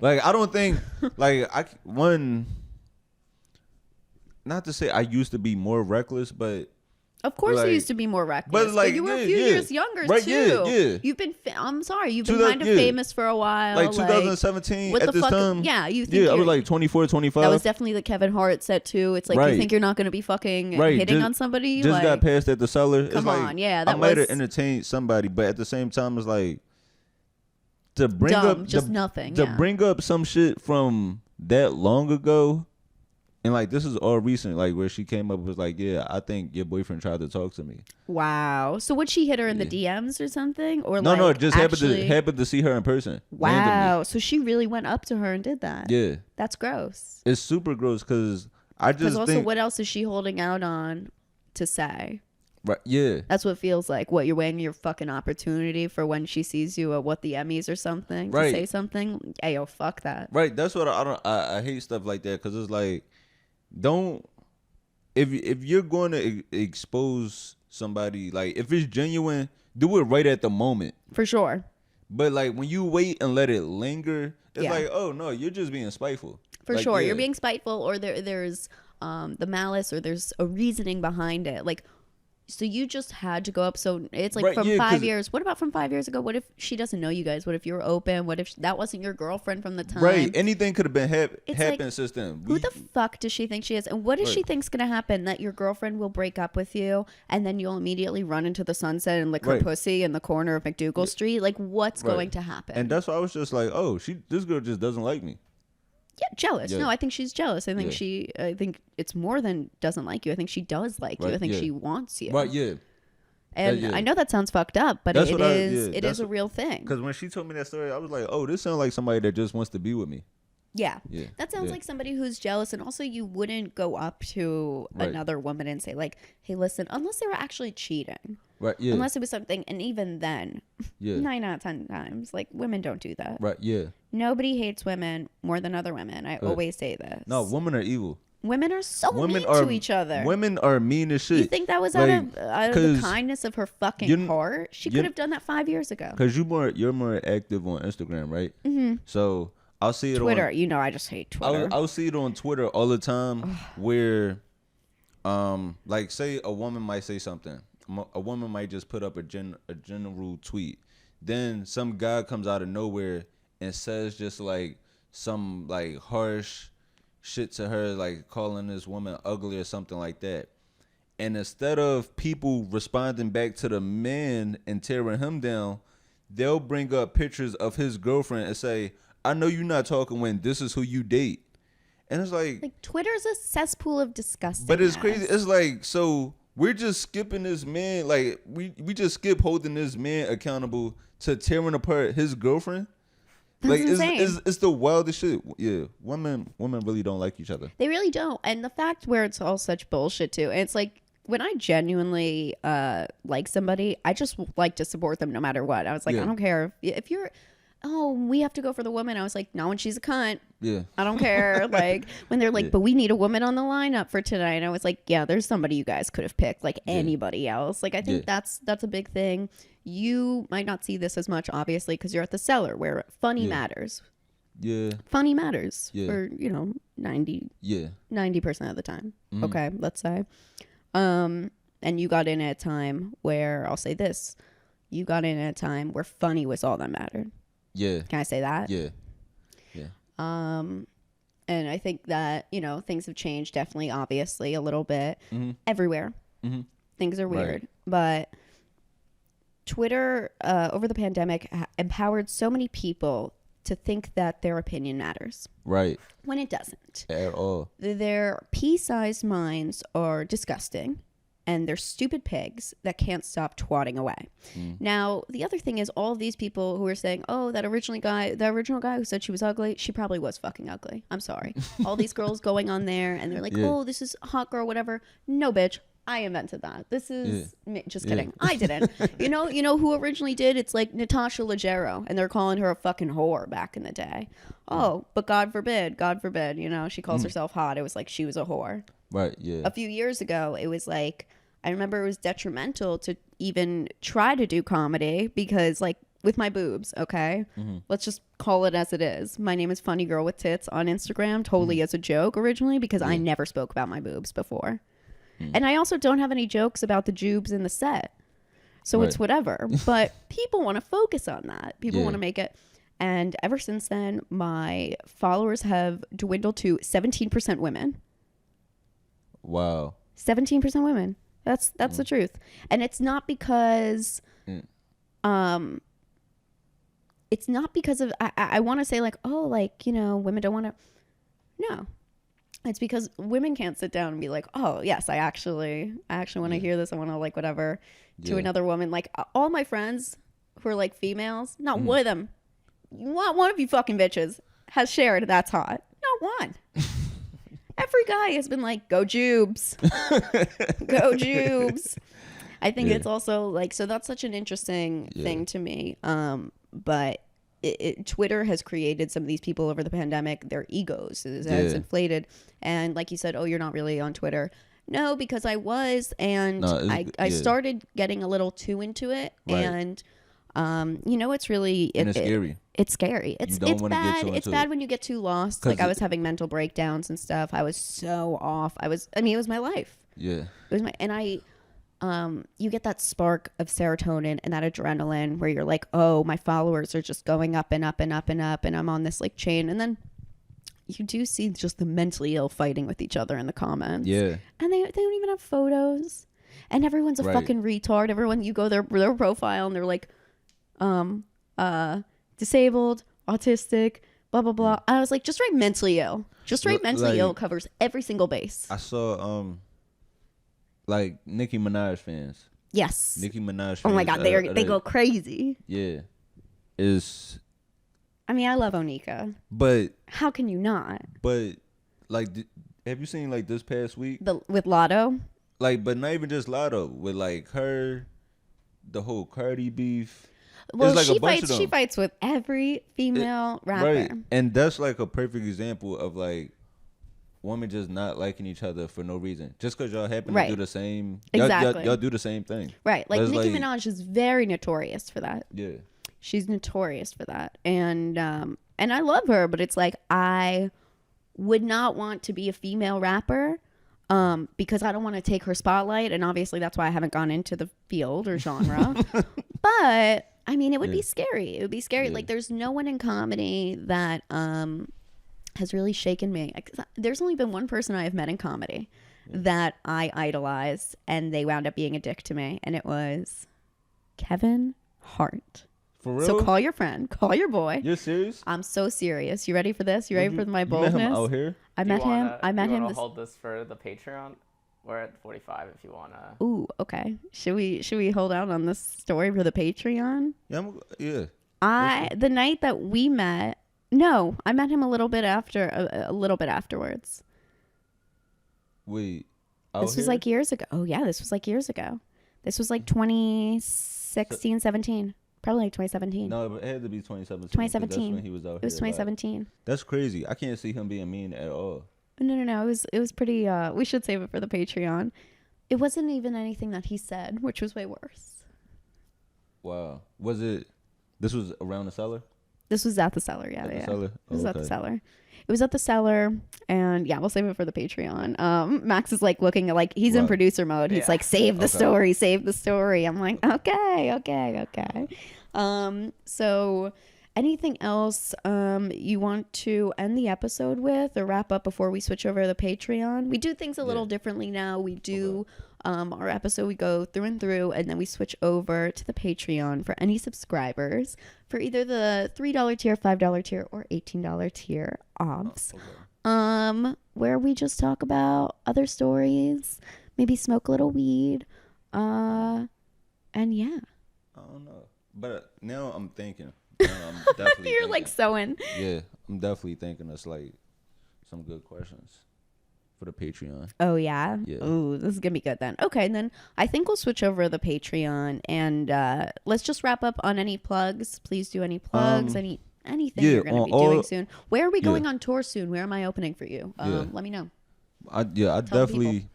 Like I don't think like not to say I used to be more reckless, but Of course, Like, you used to be more reckless, but, but, like, you were yeah, a few yeah. years younger Right, too. yeah. You've been. I'm sorry, you've been 2000 kind of yeah. famous for a while. Like 2017 what at the this fuck? time. Yeah, you think Yeah, I was you're- like 24, 25. That was definitely the Kevin Hart set too. It's like you Right. think you're not going to be fucking Right, hitting just- on somebody. Just like, got passed at the cellar. Come It's like, on, yeah, I that might was- have entertained somebody, but at the same time, it's like to bring Dumb, up just nothing, To yeah. bring up some shit from that long ago, and like this is all recent. Like where she came up was like, yeah, I think your boyfriend tried to talk to me. wow. So would she hit her in the DMs or something? Or No, like, no, just actually... happened to see her in person. Wow. Randomly. So she really went up to her and did that. Yeah, That's gross. it's super gross because I Because just also, think what else is she holding out on to say? right, yeah. That's what it feels like. What, you're weighing your fucking opportunity for when she sees you at what, the Emmys or something Right. to say something? Hey, yo, fuck that. Right, that's what I don't. I hate stuff like that because it's like, don't if you're going to expose somebody, like if it's genuine, do it right at the moment. For sure. But like when you wait and let it linger, it's Yeah. like, oh no, you're just being spiteful. For Like, sure. yeah. You're being spiteful, or there's the malice, or there's a reasoning behind it. Like, so you just had to go up. So it's like Right, from yeah, 5 'cause- years. What about from 5 years ago? What if she doesn't know you guys? What if you were open? What if that wasn't your girlfriend from the time? Right, anything could have been It's happened like, since then. Who the fuck does she think she is? And what does she Right. think's gonna happen? That your girlfriend will break up with you, and then you'll immediately run into the sunset and lick her Right. pussy in the corner of McDougal Street? Like, what's Right. going to happen? And that's why I was just like, oh, this girl just doesn't like me. Yeah, jealous. Yeah. No, I think she's jealous. I think Yeah. I think it's more than doesn't like you. I think she does like you. I Right, think yeah. she wants you. Right, yeah. And yeah. I know that sounds fucked up, but That's it what is. yeah, It that's is a real thing. Because when she told me that story, I was like, oh, this sounds like somebody that just wants to be with me. Yeah. Yeah, That sounds yeah. like somebody who's jealous. And also, you wouldn't go up to Right. another woman and say, like, hey, listen, unless they were actually cheating. Right, yeah. Unless it was something. And even then, Yeah. 9 out of 10 times, like, women don't do that. Right, yeah. Nobody hates women more than other women. I always say this. No, women are evil. Women are so Women mean are to each other. Women are mean as shit. You think that was Like, out of the 'cause kindness of her fucking you're- heart? She you're- could have done that 5 years ago. Because you're more active on Instagram, right? Mm-hmm. So I'll see it Twitter, on you know, I just hate Twitter. I'll see it on Twitter all the time where, like say a woman might say something. A woman might just put up a general tweet. Then some guy comes out of nowhere and says just like some like harsh shit to her, like calling this woman ugly or something like that. And instead of people responding back to the man and tearing him down, they'll bring up pictures of his girlfriend and say, I know you're not talking when this is who you date. And it's like Twitter's a cesspool of disgusting. but it's crazy. It's like, so we're just skipping this man. Like we just skip holding this man accountable to tearing apart his girlfriend. That's like insane. it's the wildest shit. Yeah, women really don't like each other. They really don't. And the fact where it's all such bullshit too. And it's like, when I genuinely like somebody, I just like to support them no matter what. I was like, Yeah. I don't care if you're, oh, we have to go for the woman. I was like, not when she's a cunt. Yeah. I don't care. Like when they're like, Yeah. but we need a woman on the lineup for tonight. And I was like, yeah, there's somebody you guys could have picked, like anybody else. Like I think that's a big thing. You might not see this as much, obviously, because you're at the cellar where funny matters. Yeah. Funny matters Yeah. for 90% Yeah. of the time. Mhm. Okay, let's say. And you got in at a time where, I'll say this, you got in at a time where funny was all that mattered. Yeah. Can I say that? Yeah. And I think that, things have changed definitely, obviously, a little bit everywhere. Mm-hmm. Things are Right. weird. But Twitter, over the pandemic, empowered so many people to think that their opinion matters Right. when it doesn't. At all. Their pea-sized minds are disgusting, and they're stupid pigs that can't stop twatting away. Now, the other thing is, all of these people who are saying, oh, the original guy who said she was ugly, she probably was fucking ugly. I'm sorry. All these girls going on there, and they're like, Yeah. oh, this is a hot girl, whatever. No, bitch. I invented that. This is me. Just kidding. I didn't. You know who originally did? It's like Natasha Leggero, and they're calling her a fucking whore back in the day. Oh, but God forbid, she calls herself hot. It was like she was a whore. Right. Yeah. A few years ago, it was like, I remember it was detrimental to even try to do comedy because, like, with my boobs, okay? Let's just call it as it is. My name is Funny Girl with Tits on Instagram, totally as a joke originally, because I never spoke about my boobs before. And I also don't have any jokes about the jubes in the set. So Right. it's whatever. But people want to focus on that. People Yeah. want to make it. And ever since then, my followers have dwindled to 17% women. Wow. 17% women. That's the truth. And it's not because it's not because of I want to say like, oh, like, you know, women don't want to. No. It's because women can't sit down and be like, oh, yes, I actually want to hear this. I want to like whatever to another woman. Like all my friends who are like females, not one of them, not one of you fucking bitches has shared that's hot. Not one. Every guy has been like, go Jubes. Go Jubes. I think it's also like, so that's such an interesting thing to me. But Twitter has created some of these people over the pandemic, their egos has inflated. And like you said, oh, you're not really on Twitter. No, because I was. And I started getting a little too into it. Right. And, you know, it's really... it's scary. It's scary. It's bad. It's bad when you get too lost. Like I was having mental breakdowns and stuff. I was so off. I mean, it was my life. Yeah. It was you get that spark of serotonin and that adrenaline where you're like, oh, my followers are just going up and up and up and up. And I'm on this like chain. And then you do see just the mentally ill fighting with each other in the comments. Yeah. And they don't even have photos. And everyone's a fucking retard. Everyone, you go their profile and they're like, disabled, autistic, blah blah blah. I was like, just write mentally ill. Just write mentally ill covers every single base. I saw like Nicki Minaj fans. Yes. Nicki Minaj fans. Oh my god, they go crazy. Yeah. I mean, I love Onika. But how can you not? But like, have you seen like this past week with Lotto? Like, but not even just Lotto, with like her, the whole Cardi beef. Well, like she fights with every female rapper. Right. And that's like a perfect example of like women just not liking each other for no reason. Just because y'all happen to do the same. Exactly. Y'all do the same thing. Right. Like Nicki Minaj is very notorious for that. Yeah. She's notorious for that. And I love her, but it's like I would not want to be a female rapper because I don't want to take her spotlight. And obviously that's why I haven't gone into the field or genre. But I mean, it would be scary. It would be scary. Like, there's no one in comedy that has really shaken me. There's only been one person I have met in comedy that I idolized, and they wound up being a dick to me, and it was Kevin Hart. For real? So call your friend, call your boy. You're serious? I'm so serious. You ready for this? You ready for my boldness? You met him out here? I met him. I met him. Hold this for the Patreon. We're at 45 if you wanna. Ooh, okay. Should we hold out on this story for the Patreon? Yeah. The night that we met. No, I met him a little bit afterwards. Wait. This was like years ago. Oh yeah, this was like years ago. This was like 2016, 17. Probably like 2017. No, it had to be 2017. 2017. That's when he was out here. It was 2017. That's crazy. I can't see him being mean at all. No. It was pretty. We should save it for the Patreon. It wasn't even anything that he said, which was way worse. Wow. Was it? This was around the cellar. This was at the cellar. Yeah, the cellar? It was at the cellar. It was at the cellar, and yeah, we'll save it for the Patreon. Max is like looking at like he's in producer mode. He's like, save the story, save the story. I'm like, okay. So. Anything else you want to end the episode with or wrap up before we switch over to the Patreon? We do things a little differently now. We do our episode, we go through and through, and then we switch over to the Patreon for any subscribers for either the $3 tier, $5 tier, or $18 tier obs. Where we just talk about other stories, maybe smoke a little weed, and yeah. I don't know, but now I'm thinking. You're like sewing. Yeah, I'm definitely thinking it's like some good questions for the Patreon. Oh yeah. Ooh, this is gonna be good then. Okay, and then I think we'll switch over to the Patreon and let's just wrap up on any plugs. Please do any plugs, anything you're gonna be doing soon. Where are we going on tour soon? Where am I opening for you? Let me know. I definitely.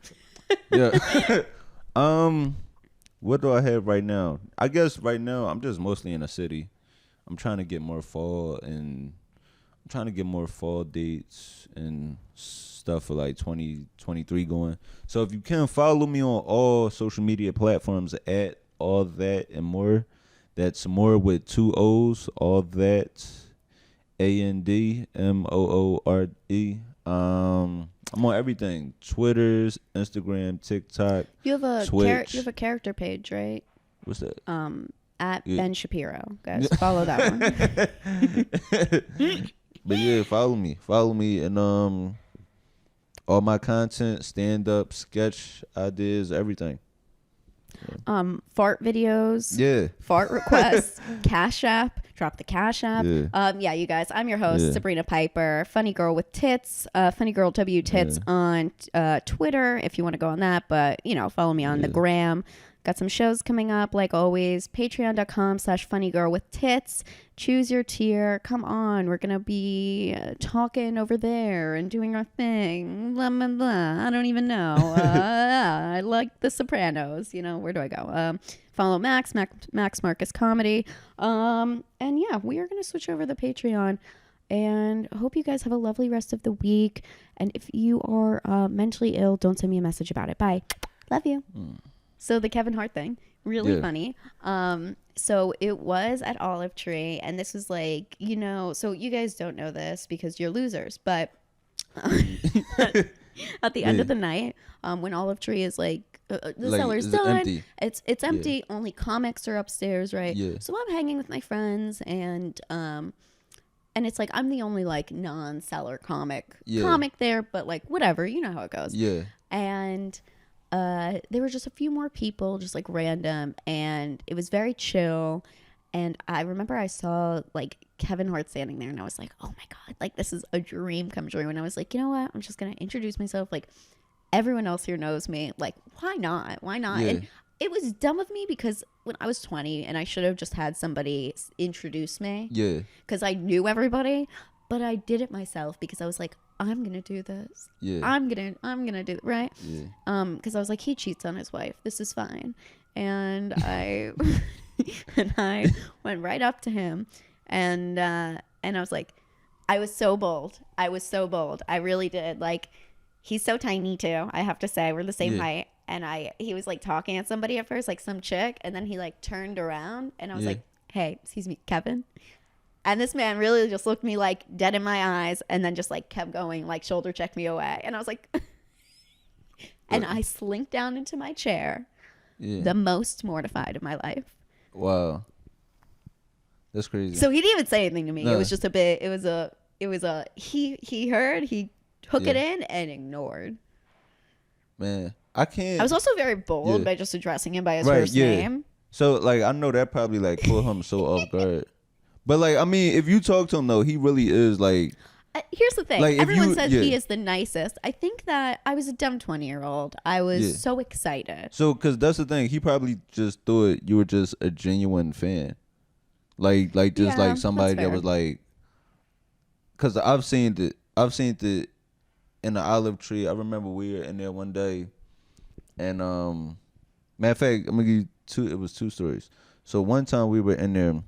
What do I have right now? I guess right now I'm just mostly in the city. I'm trying to get more fall dates and stuff stuff for like 2023 going. So if you can follow me on all social media platforms at all that and more. That's more with 2 O's. All that ANDMOORE. I'm on everything: Twitter's, Instagram, TikTok. You have a Twitch. you have a character page, right? What's that? At Yeah. Ben Shapiro, guys. Follow that one. But yeah, follow me, and all my content, stand up, sketch ideas, everything. Fart videos. Yeah. Fart requests. Cash App. Drop the Cash App. Yeah. You guys. I'm your host, Yeah. Sabrina Piper. Funny Girl with Tits. Funny Girl W Tits on Twitter if you want to go on that. But, follow me on the gram. Got some shows coming up, like always. Patreon.com/funnygirlwithtits. Choose your tier. Come on. We're going to be talking over there and doing our thing. Blah, blah, blah. I don't even know. I like The Sopranos. Where do I go? Follow Max Marcus Comedy. And yeah, we are going to switch over the Patreon. And I hope you guys have a lovely rest of the week. And if you are mentally ill, don't send me a message about it. Bye. Love you. So the Kevin Hart thing, really funny. So it was at Olive Tree, and this was like, so you guys don't know this because you're losers, but at the end of the night, when Olive Tree is like, the cellar's done, empty. it's empty, only comics are upstairs, right? Yeah. So I'm hanging with my friends, and it's like I'm the only like non-cellar comic there, but like whatever, you know how it goes. Yeah. And there were just a few more people, just like random, and it was very chill. And I remember I saw like Kevin Hart standing there, and I was like, oh my God, like this is a dream come true. And I was like, you know what? I'm just going to introduce myself. Like everyone else here knows me. Like, why not? Why not? Yeah. And it was dumb of me because when I was 20 and I should have just had somebody introduce me. Yeah. Because I knew everybody, but I did it myself because I was like, I'm gonna do this. Yeah. I'm gonna do it, right? Yeah. Because I was like, he cheats on his wife. This is fine. And I and I went right up to him, and I was like, I was so bold. I really did. Like, he's so tiny too. I have to say, we're the same height. And he was like talking at somebody at first, like some chick, and then he like turned around, and I was like, hey, excuse me, Kevin. And this man really just looked me like dead in my eyes and then just like kept going, like shoulder checked me away. And I was like, and I slinked down into my chair, the most mortified of my life. Wow. That's crazy. So he didn't even say anything to me. No. It was just he heard, he took it in and ignored. Man, I can't. I was also very bold by just addressing him by his first name. So like, I know that probably like put him so off guard. But like, I mean, if you talk to him though, he really is like. Here's the thing. Like, everyone says he is the nicest. I think that I was a dumb 20-year-old. I was so excited. So, because that's the thing. He probably just thought you were just a genuine fan. Like just like somebody that was like. Because I've seen it in the Olive Tree. I remember we were in there one day. And matter of fact, I'm going to give you it was 2 stories. So one time we were in there.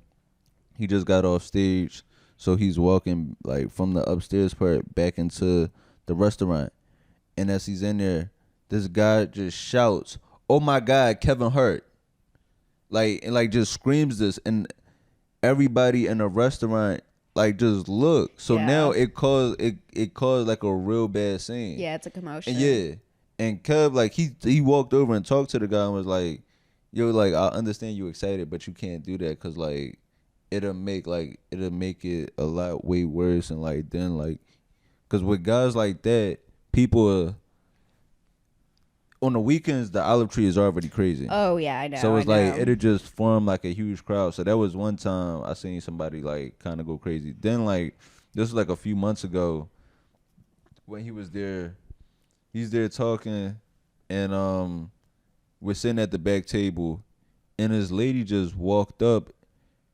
He just got off stage, so he's walking like from the upstairs part back into the restaurant. And as he's in there, this guy just shouts, "Oh my God, Kevin Hart!" And just screams this, and everybody in the restaurant like just look. So now it caused like a real bad scene. Yeah, it's a commotion. And Kev like he walked over and talked to the guy and was like, "Yo, like I understand you excited, but you can't do that because like." It'll make it a lot way worse, and like then like, cause with guys like that, people on the weekends the Olive Tree is already crazy. Oh yeah, I know. So it's like it'll just form like a huge crowd. So that was one time I seen somebody like kind of go crazy. Then like this was like a few months ago when he was there. He's there talking, and we're sitting at the back table, and this lady just walked up.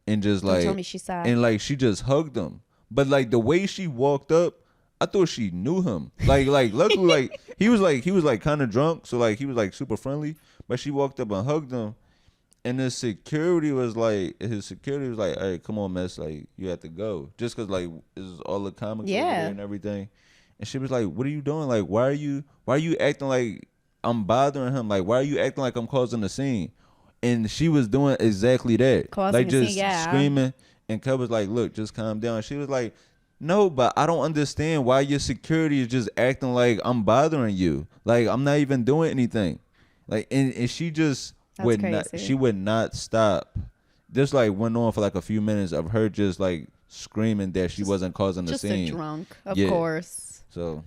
And just like, don't tell me she's sad. And like she just hugged him, but like the way she walked up, I thought she knew him. Like luckily, like he was like kind of drunk, so like he was like super friendly. But she walked up and hugged him, and his security was like, "All right, come on, miss, like you have to go," just cause like it's all the comics over there and everything. And she was like, what are you doing? Like, why are you acting like I'm bothering him? Like, why are you acting like I'm causing a scene? And she was doing exactly that. Causing like a just scene, yeah. screaming. And Kev was like, look, just calm down. She was like, no, but I don't understand why your security is just acting like I'm bothering you. Like, I'm not even doing anything. Like, and she just would not, she would not stop. This like went on for like a few minutes of her just like screaming that she wasn't causing the scene. Just a drunk, of course. So,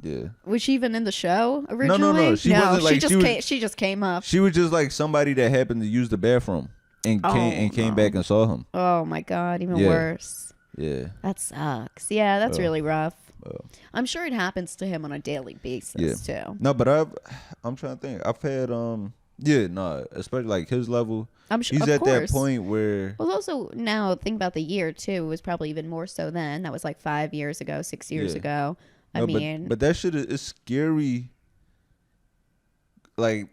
yeah. Was she even in the show originally? No. She wasn't like she just came up. She was just like somebody that happened to use the bathroom and came back and saw him. Oh my God, even worse. Yeah. That sucks. Yeah, that's really rough. I'm sure it happens to him on a daily basis too. No, but I'm trying to think. I've had especially like his level. I'm sure he's at that point where. Well, also now think about the year too. It was probably even more so then. That was like 5 years ago, 6 years ago. I mean, but that shit is scary. Like,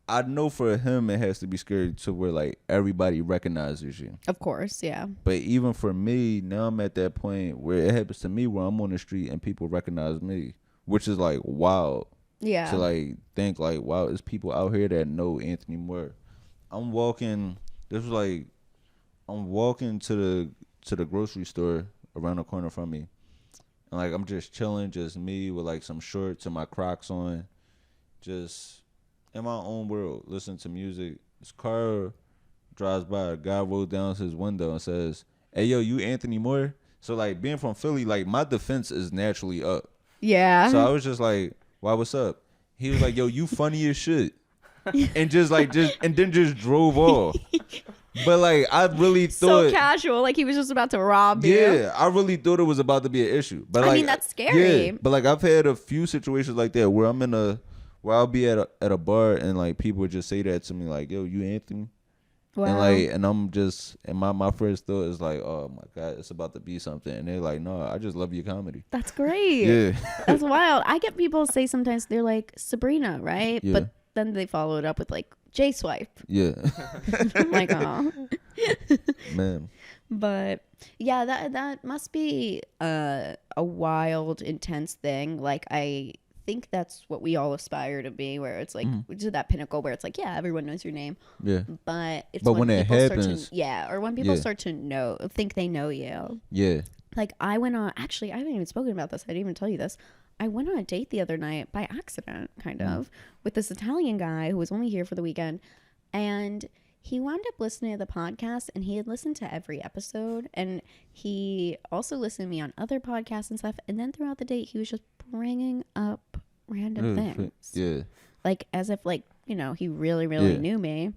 I know for him it has to be scary to where like everybody recognizes you. Of course, yeah. But even for me, now I'm at that point where it happens to me where I'm on the street and people recognize me, which is like wild. Yeah. To like think like, wow, there's people out here that know Anthony Moore. I'm walking to the grocery store around the corner from me. And like I'm just chilling, just me with like some shorts and my Crocs on, just in my own world, listening to music. This car drives by, a guy rolled down his window and says, "Hey yo, you Anthony Moore?" So like being from Philly, like my defense is naturally up. Yeah. So I was just like, "Why, what's up?" He was like, "Yo, you funny as shit." And then just drove off. But like I really thought so casual, like he was just about to rob you. Yeah, I really thought it was about to be an issue. But I mean, that's scary. Yeah, but like I've had a few situations like that where where I'll be at a bar and like people would just say that to me like, "Yo, you Anthony?" Wow. And I'm just, and my first thought is like, "Oh my God, it's about to be something." And they're like, "No, I just love your comedy." That's great. Yeah. That's wild. I get people say sometimes they're like Sabrina, right? Yeah. But then they follow it up with like J Swipe. Yeah. I'm like, oh. Man. But yeah, that must be a wild, intense thing. Like I think that's what we all aspire to be, where it's like to that pinnacle where it's like, yeah, everyone knows your name. Yeah. But it's when it happens, or when people start to think they know you. Yeah. Like I went on, actually, I haven't even spoken about this. I didn't even tell you this. I went on a date the other night by accident, kind of, with this Italian guy who was only here for the weekend. And he wound up listening to the podcast, and he had listened to every episode. And he also listened to me on other podcasts and stuff. And then throughout the date, he was just bringing up random things. Yeah. Like as if like, you know, he really, really knew me.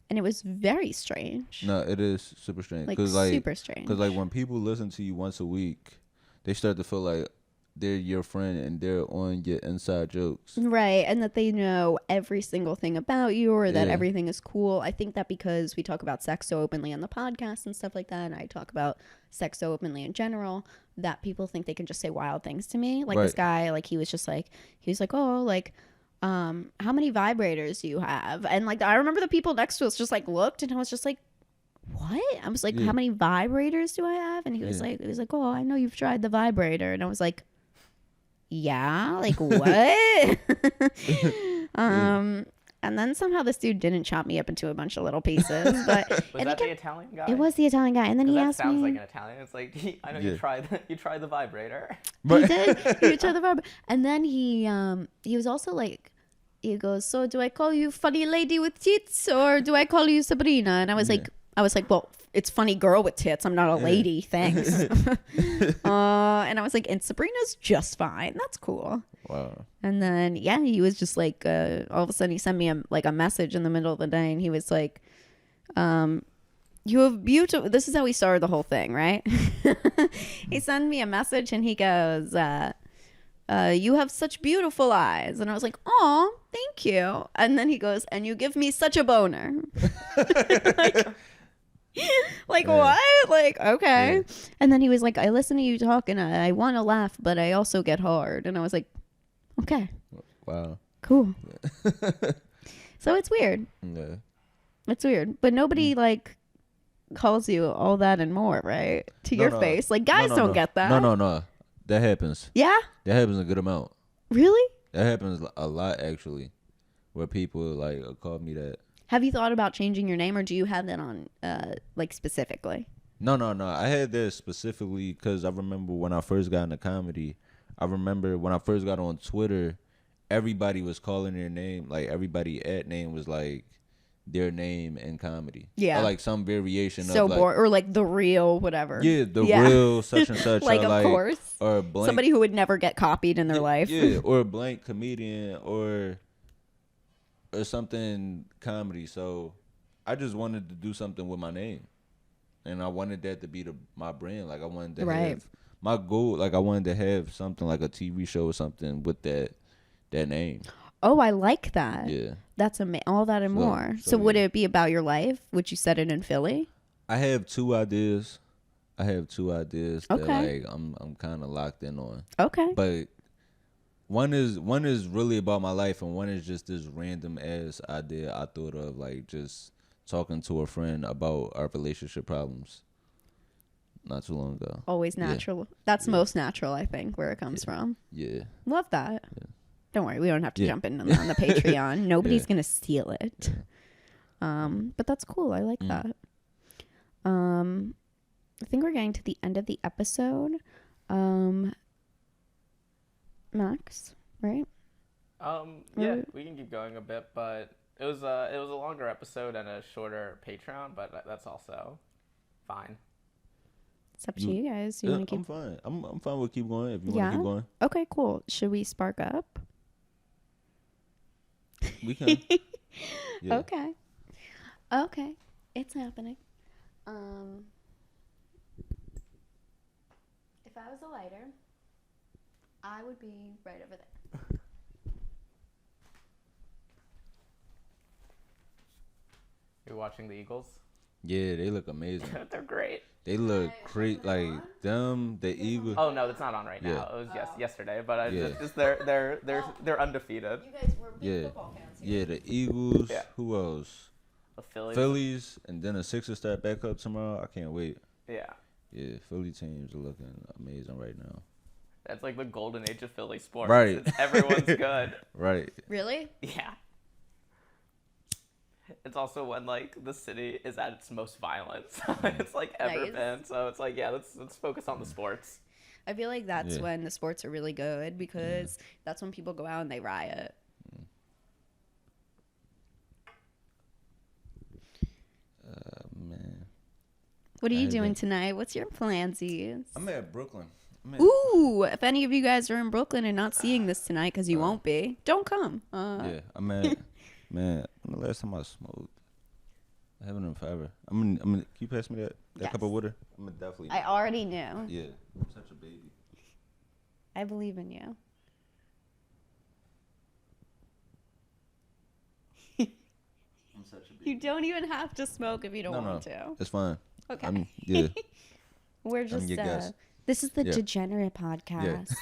And it was very strange. No, it is super strange. Like super strange. Because like when people listen to you once a week, they start to feel like they're your friend and they're on your inside jokes. Right. And that they know every single thing about you, or that everything is cool. I think that because we talk about sex so openly on the podcast and stuff like that, and I talk about sex so openly in general, that people think they can just say wild things to me. Like this guy, like he was like, oh, like, how many vibrators do you have? And like, I remember the people next to us just like looked, and I was just like, what? I was like, how many vibrators do I have? And he was like, oh, I know you've tried the vibrator. And I was like, yeah, like what? And then somehow this dude didn't chop me up into a bunch of little pieces. But was that the Italian guy? It was the Italian guy, and then he asked me. That sounds like an Italian. It's like I know you tried the vibrator. He did. He tried the vibrator, and then he was also like, he goes, so do I call you funny lady with tits, or do I call you Sabrina? And I was like, well, it's funny girl with tits. I'm not a lady. Thanks. And I was like, and Sabrina's just fine. That's cool. Wow. And then, he was just like, all of a sudden he sent me a message in the middle of the day, and he was like, you have beautiful, this is how we started the whole thing, right? He sent me a message and he goes, you have such beautiful eyes. And I was like, oh, thank you. And then he goes, and you give me such a boner. Like what? Like, okay. Yeah. And then he was like, I listen to you talk and I want to laugh, but I also get hard. And I was like, okay. Wow. Cool. So it's weird. Yeah. It's weird. But nobody like calls you all that and more, right? To your face. Like guys don't get that. No. That happens. Yeah? That happens a good amount. Really? That happens a lot actually, where people like call me that. Have you thought about changing your name, or do you have that on, like, specifically? No. I had that specifically because I remember when I first got into comedy. I remember when I first got on Twitter, everybody was calling their name. Like, everybody at name was like their name in comedy. Yeah. Or like some variation So of like, boring. Or, like, the real whatever. yeah, the real such and such. Like, or of like, course. Or a blank. Somebody who would never get copied in their life. Yeah, or a blank comedian or something comedy. So I just wanted to do something with my name. And I wanted that to be my brand. Like, I wanted to have my goal. Like, I wanted to have something like a TV show or something with that name. Oh, I like that. Yeah. That's all that and more. So would it be about your life? Would you set it in Philly? I have two ideas. That Okay. like I'm kind of locked in on. Okay. But one is really about my life, and one is just this random ass idea I thought of, like just talking to a friend about our relationship problems not too long ago. Always natural. That's most natural, I think, where it comes from. Yeah. Love that. Yeah. Don't worry, we don't have to jump in on the Patreon. Nobody's gonna steal it. But that's cool. I like that. I think we're getting to the end of the episode. Max, right? Yeah, we can keep going a bit, but it was a longer episode and a shorter Patreon, but that's also fine. It's up to you guys. You want to keep? I'm fine. I'm fine with keep going if you want to keep going. Okay, cool. Should we spark up? We can. Yeah. Okay. It's happening. If I was a lighter, I would be right over there. You're watching the Eagles? Yeah, they look amazing. They're great. They look great. Like the Eagles. Oh no, it's not on right now. Yeah. It was yesterday, but Yeah. they're undefeated. You guys were big football fans. Yeah, the Eagles. Yeah. Who else? The Phillies. Phillies, and then the Sixers start back up tomorrow. I can't wait. Yeah. Yeah, Philly teams are looking amazing right now. That's like the golden age of Philly sports. Right. Everyone's good. Right. Really? Yeah. It's also when like the city is at its most violent. It's like ever been. So it's like, yeah, let's focus on the sports. I feel like that's when the sports are really good because that's when people go out and they riot. Man. What are you doing tonight? What's your plansies? I'm at Brooklyn. Ooh, if any of you guys are in Brooklyn and not seeing this tonight, because you won't be, don't come. Yeah, I'm at, man, the last time I smoked, I haven't in forever. Can you pass me that cup of water? I'm gonna definitely. I already knew. Yeah, I'm such a baby. I believe in you. I'm such a baby. You don't even have to smoke if you don't want to. It's fine. Okay. Yeah. We're just your guest. This is the Degenerate Podcast.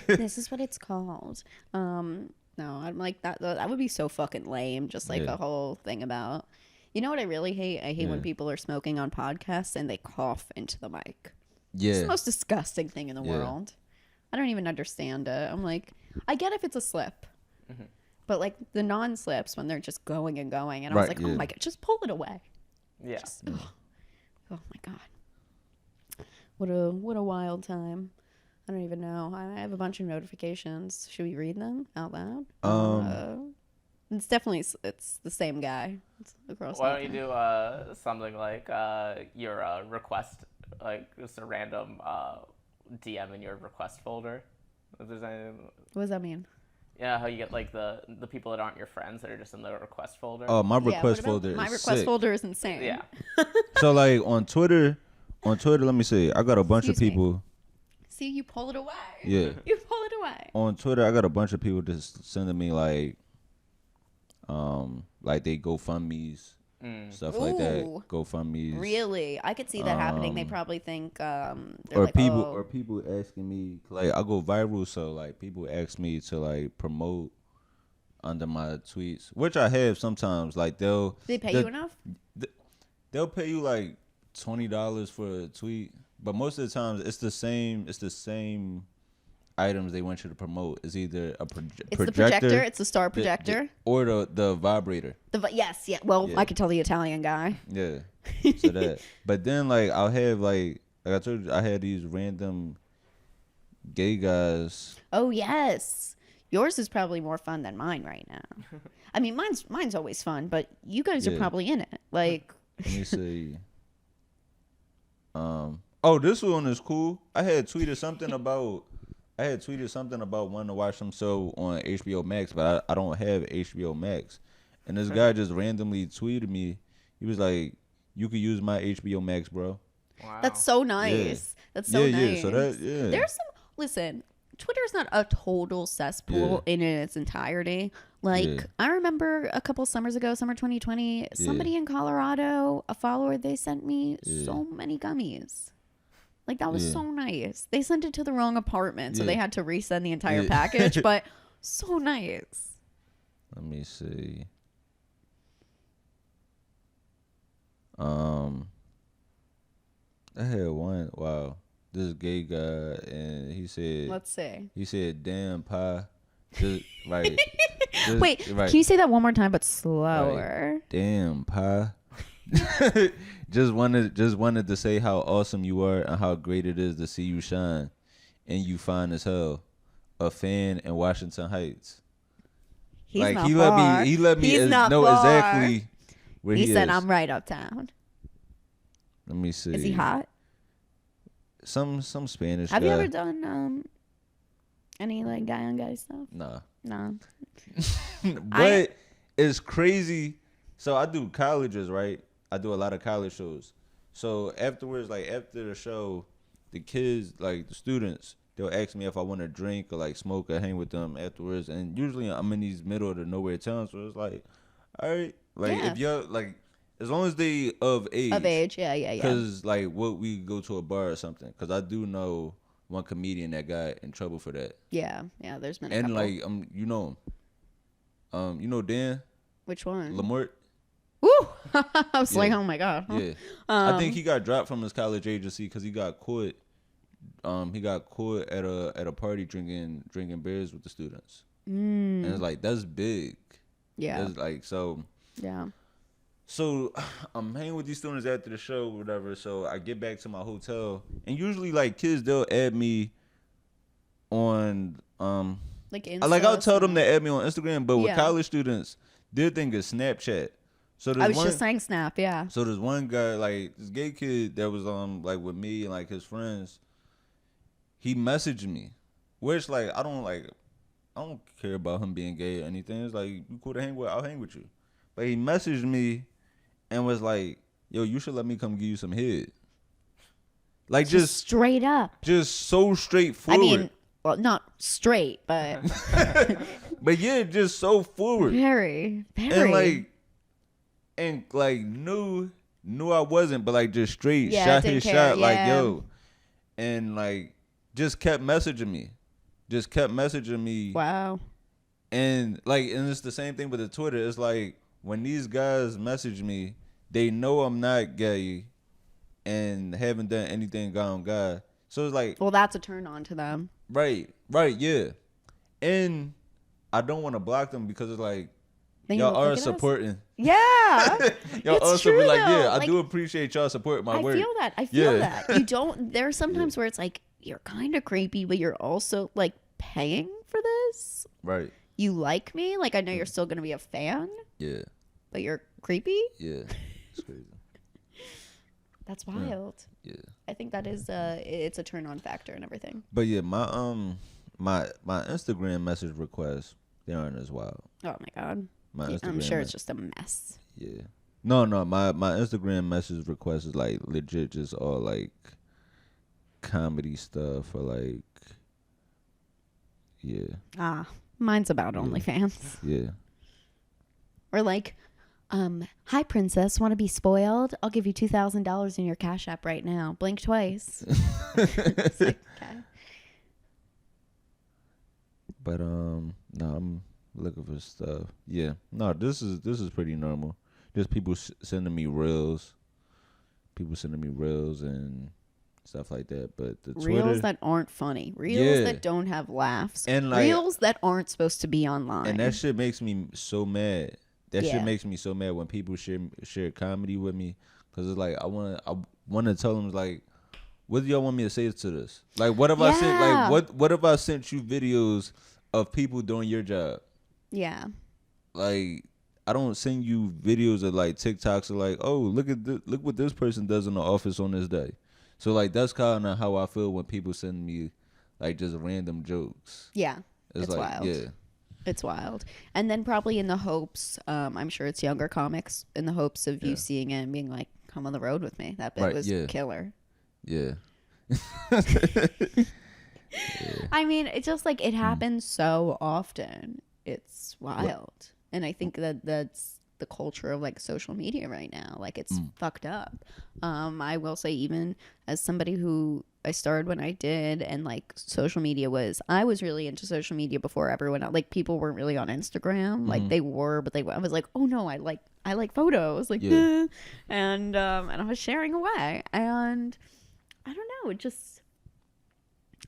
This is what it's called. No, I'm like that would be so fucking lame, just like a whole thing about. You know what I really hate? I hate when people are smoking on podcasts and they cough into the mic. Yeah. It's the most disgusting thing in the world. I don't even understand it. I'm like, I get if it's a slip. Mm-hmm. But like the non-slips when they're just going and going, and I was like, oh my god, just pull it away. Yeah. Oh my god. What a wild time. I don't even know. I have a bunch of notifications. Should we read them out loud? It's definitely it's the same guy. It's across. Why don't you do something like your request, like just a random DM in your request folder? If there's anything. What does that mean? Yeah, how you get like the people that aren't your friends that are just in the request folder. Oh, my request folder is my request sick. folder is insane. Yeah. So like on Twitter, let me see. I got a bunch of people. See, you pull it away. Yeah. You pull it away. On Twitter, I got a bunch of people just sending me like they GoFundMe's, stuff like that. GoFundMe's. Really? I could see that happening. They probably think or people asking me, like, I go viral, so like people ask me to like promote under my tweets, which I have sometimes. Like Do they pay you enough? They'll pay you like $20 for a tweet, but most of the times it's the same items they want you to promote. It's either a It's the projector. It's the star projector. Or the vibrator. Yes, yeah. Well, Yeah. I could tell the Italian guy. Yeah. So that. But then like I'll have like I told you, I had these random gay guys. Oh yes, yours is probably more fun than mine right now. I mean, mine's always fun, but you guys are probably in it. Like, Let me see. Oh, this one is cool. I had tweeted something about wanting to watch some show on HBO Max, but I don't have HBO Max. And this guy just randomly tweeted me. He was like, "You could use my HBO Max, bro." Wow. that's so nice. Yeah. That's so nice. Yeah. So There's some. Listen, Twitter's not a total cesspool in its entirety. Like, I remember a couple summers ago, summer 2020, somebody in Colorado, a follower, they sent me so many gummies. Like, that was so nice. They sent it to the wrong apartment, so they had to resend the entire package, but so nice. Let me see. I had one. Wow, this gay guy, and he said, Let's see. He said, "Damn pie." Just right. Wait, right. can you say that one more time, but slower? Right. Damn pie. just wanted to say how awesome you are and how great it is to see you shine, and you fine as hell. A fan in Washington Heights. He's like not he far. let me He's not know far. exactly where he said, is. "I'm right uptown." Let me see. Is he hot? Some Spanish Have guy. you ever done any like guy on guy stuff? Nah. No. But it's crazy. So I do colleges, right? I do a lot of college shows. So afterwards, like after the show, the kids, like the students, they'll ask me if I want to drink or like smoke or hang with them afterwards. And usually I'm in these middle of the nowhere towns, so it's like, all right, like if you're like, as long as they of age. Of age, yeah. Because like what we go to a bar or something. Because I do know one comedian that got in trouble for that. Yeah. There's been a and couple. like you know him. You know Dan Which one? Lamort. Woo! I was like, oh my god. Huh? Yeah. I think he got dropped from his college agency because he got caught. He got caught at a party drinking beers with the students. And it's like that's big. Yeah. That's like so. Yeah. So I'm hanging with these students after the show, or whatever. So I get back to my hotel, and usually like kids, they'll add me on like Insta, like I'll tell them to add me on Instagram, but with Yeah. college students, their thing is Snapchat. So I was just saying Snap, yeah. So there's one guy, like this gay kid that was like with me and like his friends. He messaged me, which like I don't care about him being gay or anything. It's like you cool to hang with, I'll hang with you. But he messaged me and was like, "Yo, you should let me come give you some head." Like just straight up. just so straightforward. I mean, well, not straight, but but yeah, just so forward. very. And like knew I wasn't, but like just straight Yeah, shot didn't his care, shot like yeah. yo, and like just kept messaging me, wow. and it's the same thing with the Twitter. It's like when these guys message me, they know I'm not gay, and haven't done anything on God. So it's like, Well, that's a turn on to them. right, yeah, and I don't want to block them because it's like. Then Y'all look are at us. supporting. Yeah. Y'all It's also true, be like, though. yeah, I Like, do appreciate y'all supporting my work. I feel Yeah. that. You don't, there are sometimes where it's like, you're kind of creepy, but you're also like paying for this. Right. You like me. Like, I know you're still going to be a fan, Yeah. but you're creepy. Yeah. It's crazy. That's wild. Yeah. I think that is, it's a turn on factor and everything. But yeah, my Instagram message requests, they aren't as wild. Oh my God. My I'm Instagram sure it's just a mess. Yeah. No, my Instagram message request is like legit just all like comedy stuff or like yeah. Mine's about OnlyFans. Yeah. Or like, hi princess, want to be spoiled? I'll give you $2,000 in your Cash App right now. Blink twice. It's like, okay. But no, I'm looking for stuff. Yeah. No, this is pretty normal. Just people sending me reels. People sending me reels and stuff like that. But the Reels Twitter, that aren't funny, reels Yeah. that don't have laughs, And, like, reels that aren't supposed to be online. and that shit makes me so mad. That shit Yeah. makes me so mad when people share comedy with me, because it's like I want to tell them, like, what do y'all want me to say to this? Like, what if I sent, Yeah. like, what if I sent you videos of people doing your job? Yeah. Like, I don't send you videos of, like, TikToks of, like, oh, look what this person does in the office on this day. So, like, that's kind of how I feel when people send me, like, just random jokes. Yeah. It's It's like, wild. yeah. It's wild. And then probably in the hopes, I'm sure it's younger comics, in the hopes of you seeing it and being like, come on the road with me. That bit Right, was yeah. killer. Yeah. I mean, it's just like it happens so often. It's wild. And I think that that's the culture of like social media right now. Like it's fucked up. I will say, even as somebody who I started when I did, and like social media I was really into social media before everyone else. Like people weren't really on Instagram. Like they were, but I was like, oh no, I like photos. Like, Yeah. and I was sharing away. And I don't know, it just,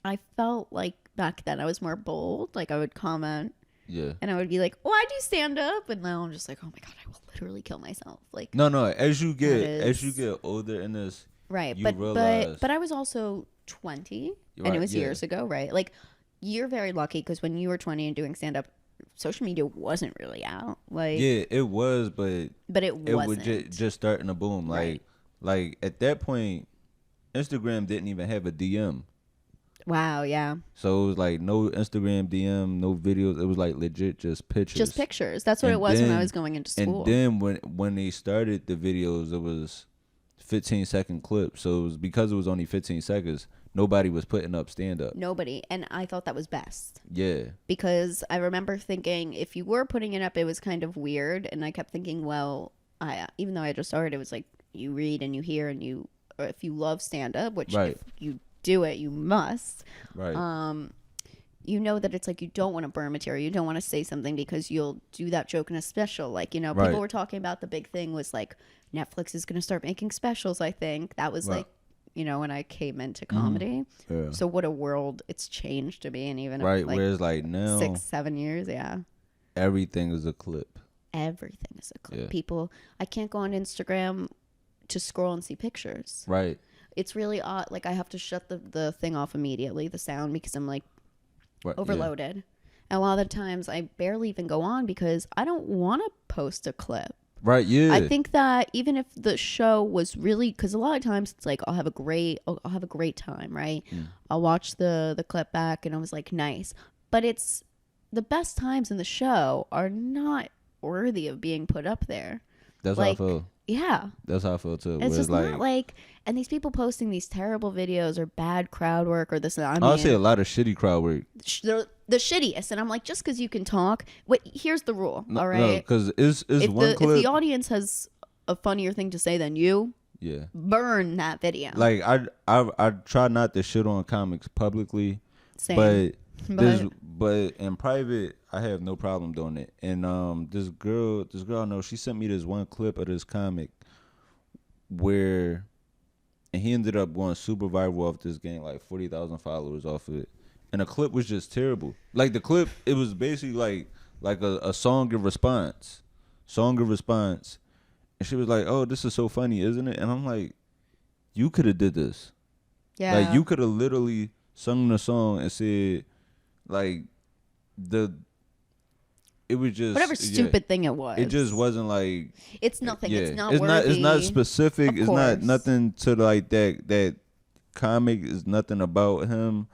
I felt like back then I was more bold. Like I would comment Yeah. and I would be like, oh, I do stand up. And now I'm just like, oh my God, I will literally kill myself. Like, No. As you is- get older in this, right. you But realize, I was also 20 and Right, it was yeah. years ago, right? Like you're very lucky because when you were 20 and doing stand up, social media wasn't really out. Like, yeah, it was, but it it was wasn't. just starting to boom. Right. Like at that point, Instagram didn't even have a DM. Wow. Yeah. So it was like no Instagram DM, no videos. It was like legit just pictures. Just pictures. That's what And it was when I then- was going into school. And then when they started the videos, it was 15-second clips. So it was, because it was only 15 seconds, nobody was putting up stand up. Nobody. And I thought that was best. Yeah. Because I remember thinking if you were putting it up, it was kind of weird. And I kept thinking, well, even though I just started, it was like you read and you hear and or if you love stand up, which Right. if you do it, you must. Right. You know that it's like you don't want to burn material. You don't want to say something because you'll do that joke in a special. Like, Right. people were talking about the big thing was like Netflix is going to start making specials, I think. That was Right. like, when I came into comedy. Yeah. So what a world it's changed to be in even Right. like Whereas like now 6-7 years. Yeah. everything is a clip. Everything is a clip. Yeah. People, I can't go on Instagram to scroll and see pictures. Right. It's really odd. Like I have to shut the thing off immediately, the sound, because I'm like Right. overloaded. And a lot of the times I barely even go on because I don't want to post a clip. Right. Yeah. I think that even if the show was really, because a lot of times it's like I'll have a great time, right? I'll watch the clip back and I was like, nice. But it's the best times in the show are not worthy of being put up there. That's like, how I feel. Yeah. That's how I feel too. It's Whereas just like, not like, and these people posting these terrible videos or bad crowd work or this. I I'll say mean, a lot of shitty crowd work. the shittiest. And I'm like, just because you can talk, here's the rule, all No, right? because it's if one clip. if the audience has a funnier thing to say than you, Yeah. burn that video. Like I try not to shit on comics publicly, Same. but in private I have no problem doing it. And this girl I know, she sent me this one clip of this comic where, and he ended up going super viral off this, game, like 40,000 followers off of it. And the clip was just terrible. Like the clip, it was basically like a song of response. And she was like, "Oh, this is so funny, isn't it?" And I'm like, "You could have did this. yeah. Like you could have literally sung the song and said, like it was just whatever stupid thing it was. It just wasn't like It's nothing. yeah. It's not It's worthy. not specific. Of It's not course. nothing to like that comic is nothing about him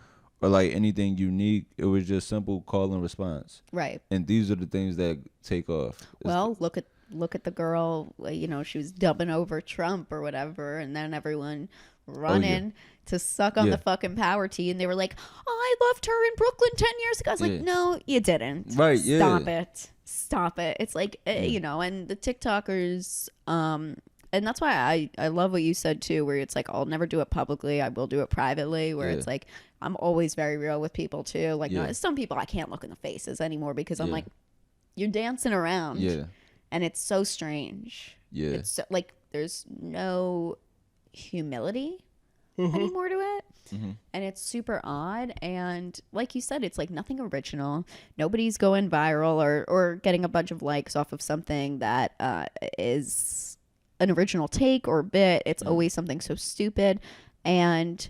or like anything unique. It was just simple call and response. Right. And these are the things that take off. Well, look at the girl. She was dubbing over Trump or whatever, and then everyone running to suck on Yeah. the fucking power tea, and they were like, "Oh, I loved her in Brooklyn 10 years ago." I was like, Yeah. "No, you didn't. Right, yeah. Stop it. It's like and the TikTokers, and that's why I love what you said too, where it's like I'll never do it publicly. I will do it privately. Where Yeah. it's like I'm always very real with people too. Like Yeah. some people I can't look in the faces anymore because I'm Yeah. like, you're dancing around. Yeah. And it's so strange. Yeah. It's so, like there's no humility anymore to it. And it's super odd. And like you said, it's like nothing original. Nobody's going viral or getting a bunch of likes off of something that is an original take or bit. It's always something so stupid. And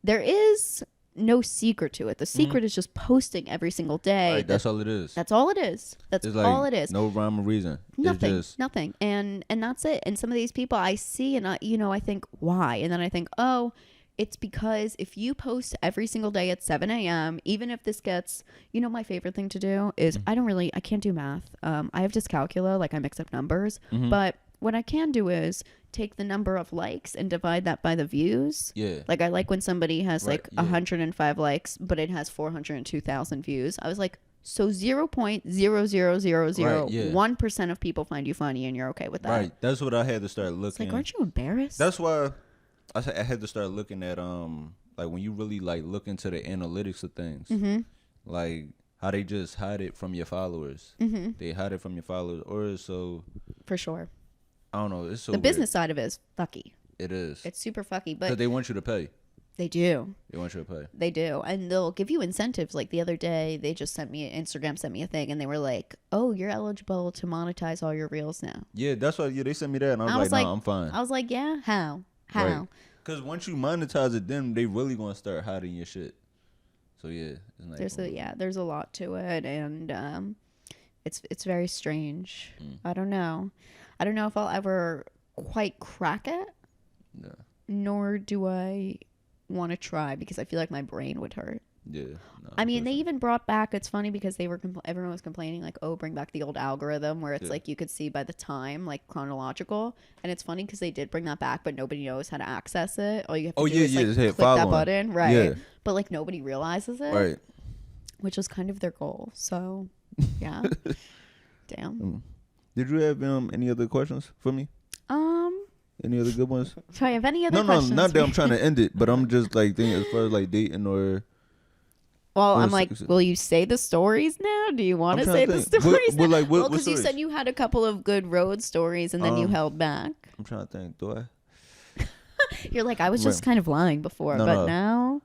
there is no secret to it. The secret is just posting every single day. Right, that's all it is. That's all it is. That's It's like all it is. no rhyme or reason. Nothing. It's just, Nothing. And that's it. And some of these people I see and I think, why? And then I think, oh, it's because if you post every single day at 7 a.m., even if this gets, my favorite thing to do is I can't do math. I have dyscalculia, like I mix up numbers. But what I can do is take the number of likes and divide that by the views. Yeah. Like I like when somebody has Right, like yeah. 105 likes, but it has 402,000 views. I was like, so 0.00001% of people find you funny and you're okay with that. Right. That's what I had to start looking. It's like, aren't you embarrassed? That's why I had to start looking at like when you really like look into the analytics of things, like how they just hide it from your followers. They hide it from your followers, or so. For sure. I don't know. It's so The weird. business side of it is fucky. It is. It's super fucky, Because but they want you to pay. they do. They want you to pay. They do. And they'll give you incentives. Like the other day, Instagram sent me a thing and they were like, oh, you're eligible to monetize all your reels now. Yeah, that's why. Yeah, they sent me that, and I was like, no, I'm fine. I was like, yeah, how? Right. Because once you monetize it, then they really gonna start hiding your shit. So yeah, it's nice. There's a lot to it, and it's very strange. I don't know if I'll ever quite crack it. No. Nor do I want to try because I feel like my brain would hurt. Yeah. No, I mean, they even brought back. It's funny because everyone was complaining like, "Oh, bring back the old algorithm where it's like you could see by the time, like chronological." And it's funny because they did bring that back, but nobody knows how to access it. All you have to do is like just hit click that following. button, right? Yeah. But like nobody realizes it, Right. which was kind of their goal. So, yeah. Damn. Did you have any other questions for me? Any other good ones? Do I have any other No, questions? not that I'm trying to end it, but I'm just like thinking as far as like dating or. Well, or I'm like, will you say the stories now? Do you want to say the think. stories now? What Because you stories? said you had a couple of good road stories and then you held back. I'm trying to think. Do I? You're like, I was just kind of lying before, No, but no. now.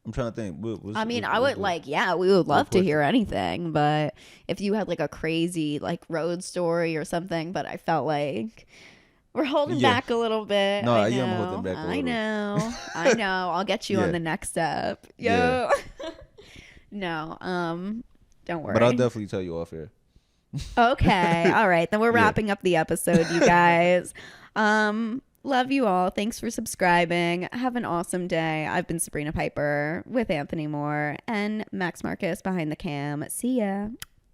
I'm trying to think. I mean, I would like, yeah, we would love to hear anything, but if you had like a crazy like road story or something, but I felt like we're holding back a little bit. No, I I am know, holding back a little. I know. I'll get you Yeah. on the next step. Yo. Yeah. No, don't worry. But I'll definitely tell you off here. Okay. All right. Then we're Yeah. wrapping up the episode, you guys. Love you all. Thanks for subscribing. Have an awesome day. I've been Sabrina Piper with Anthony Moore and Max Marcus behind the cam. See ya.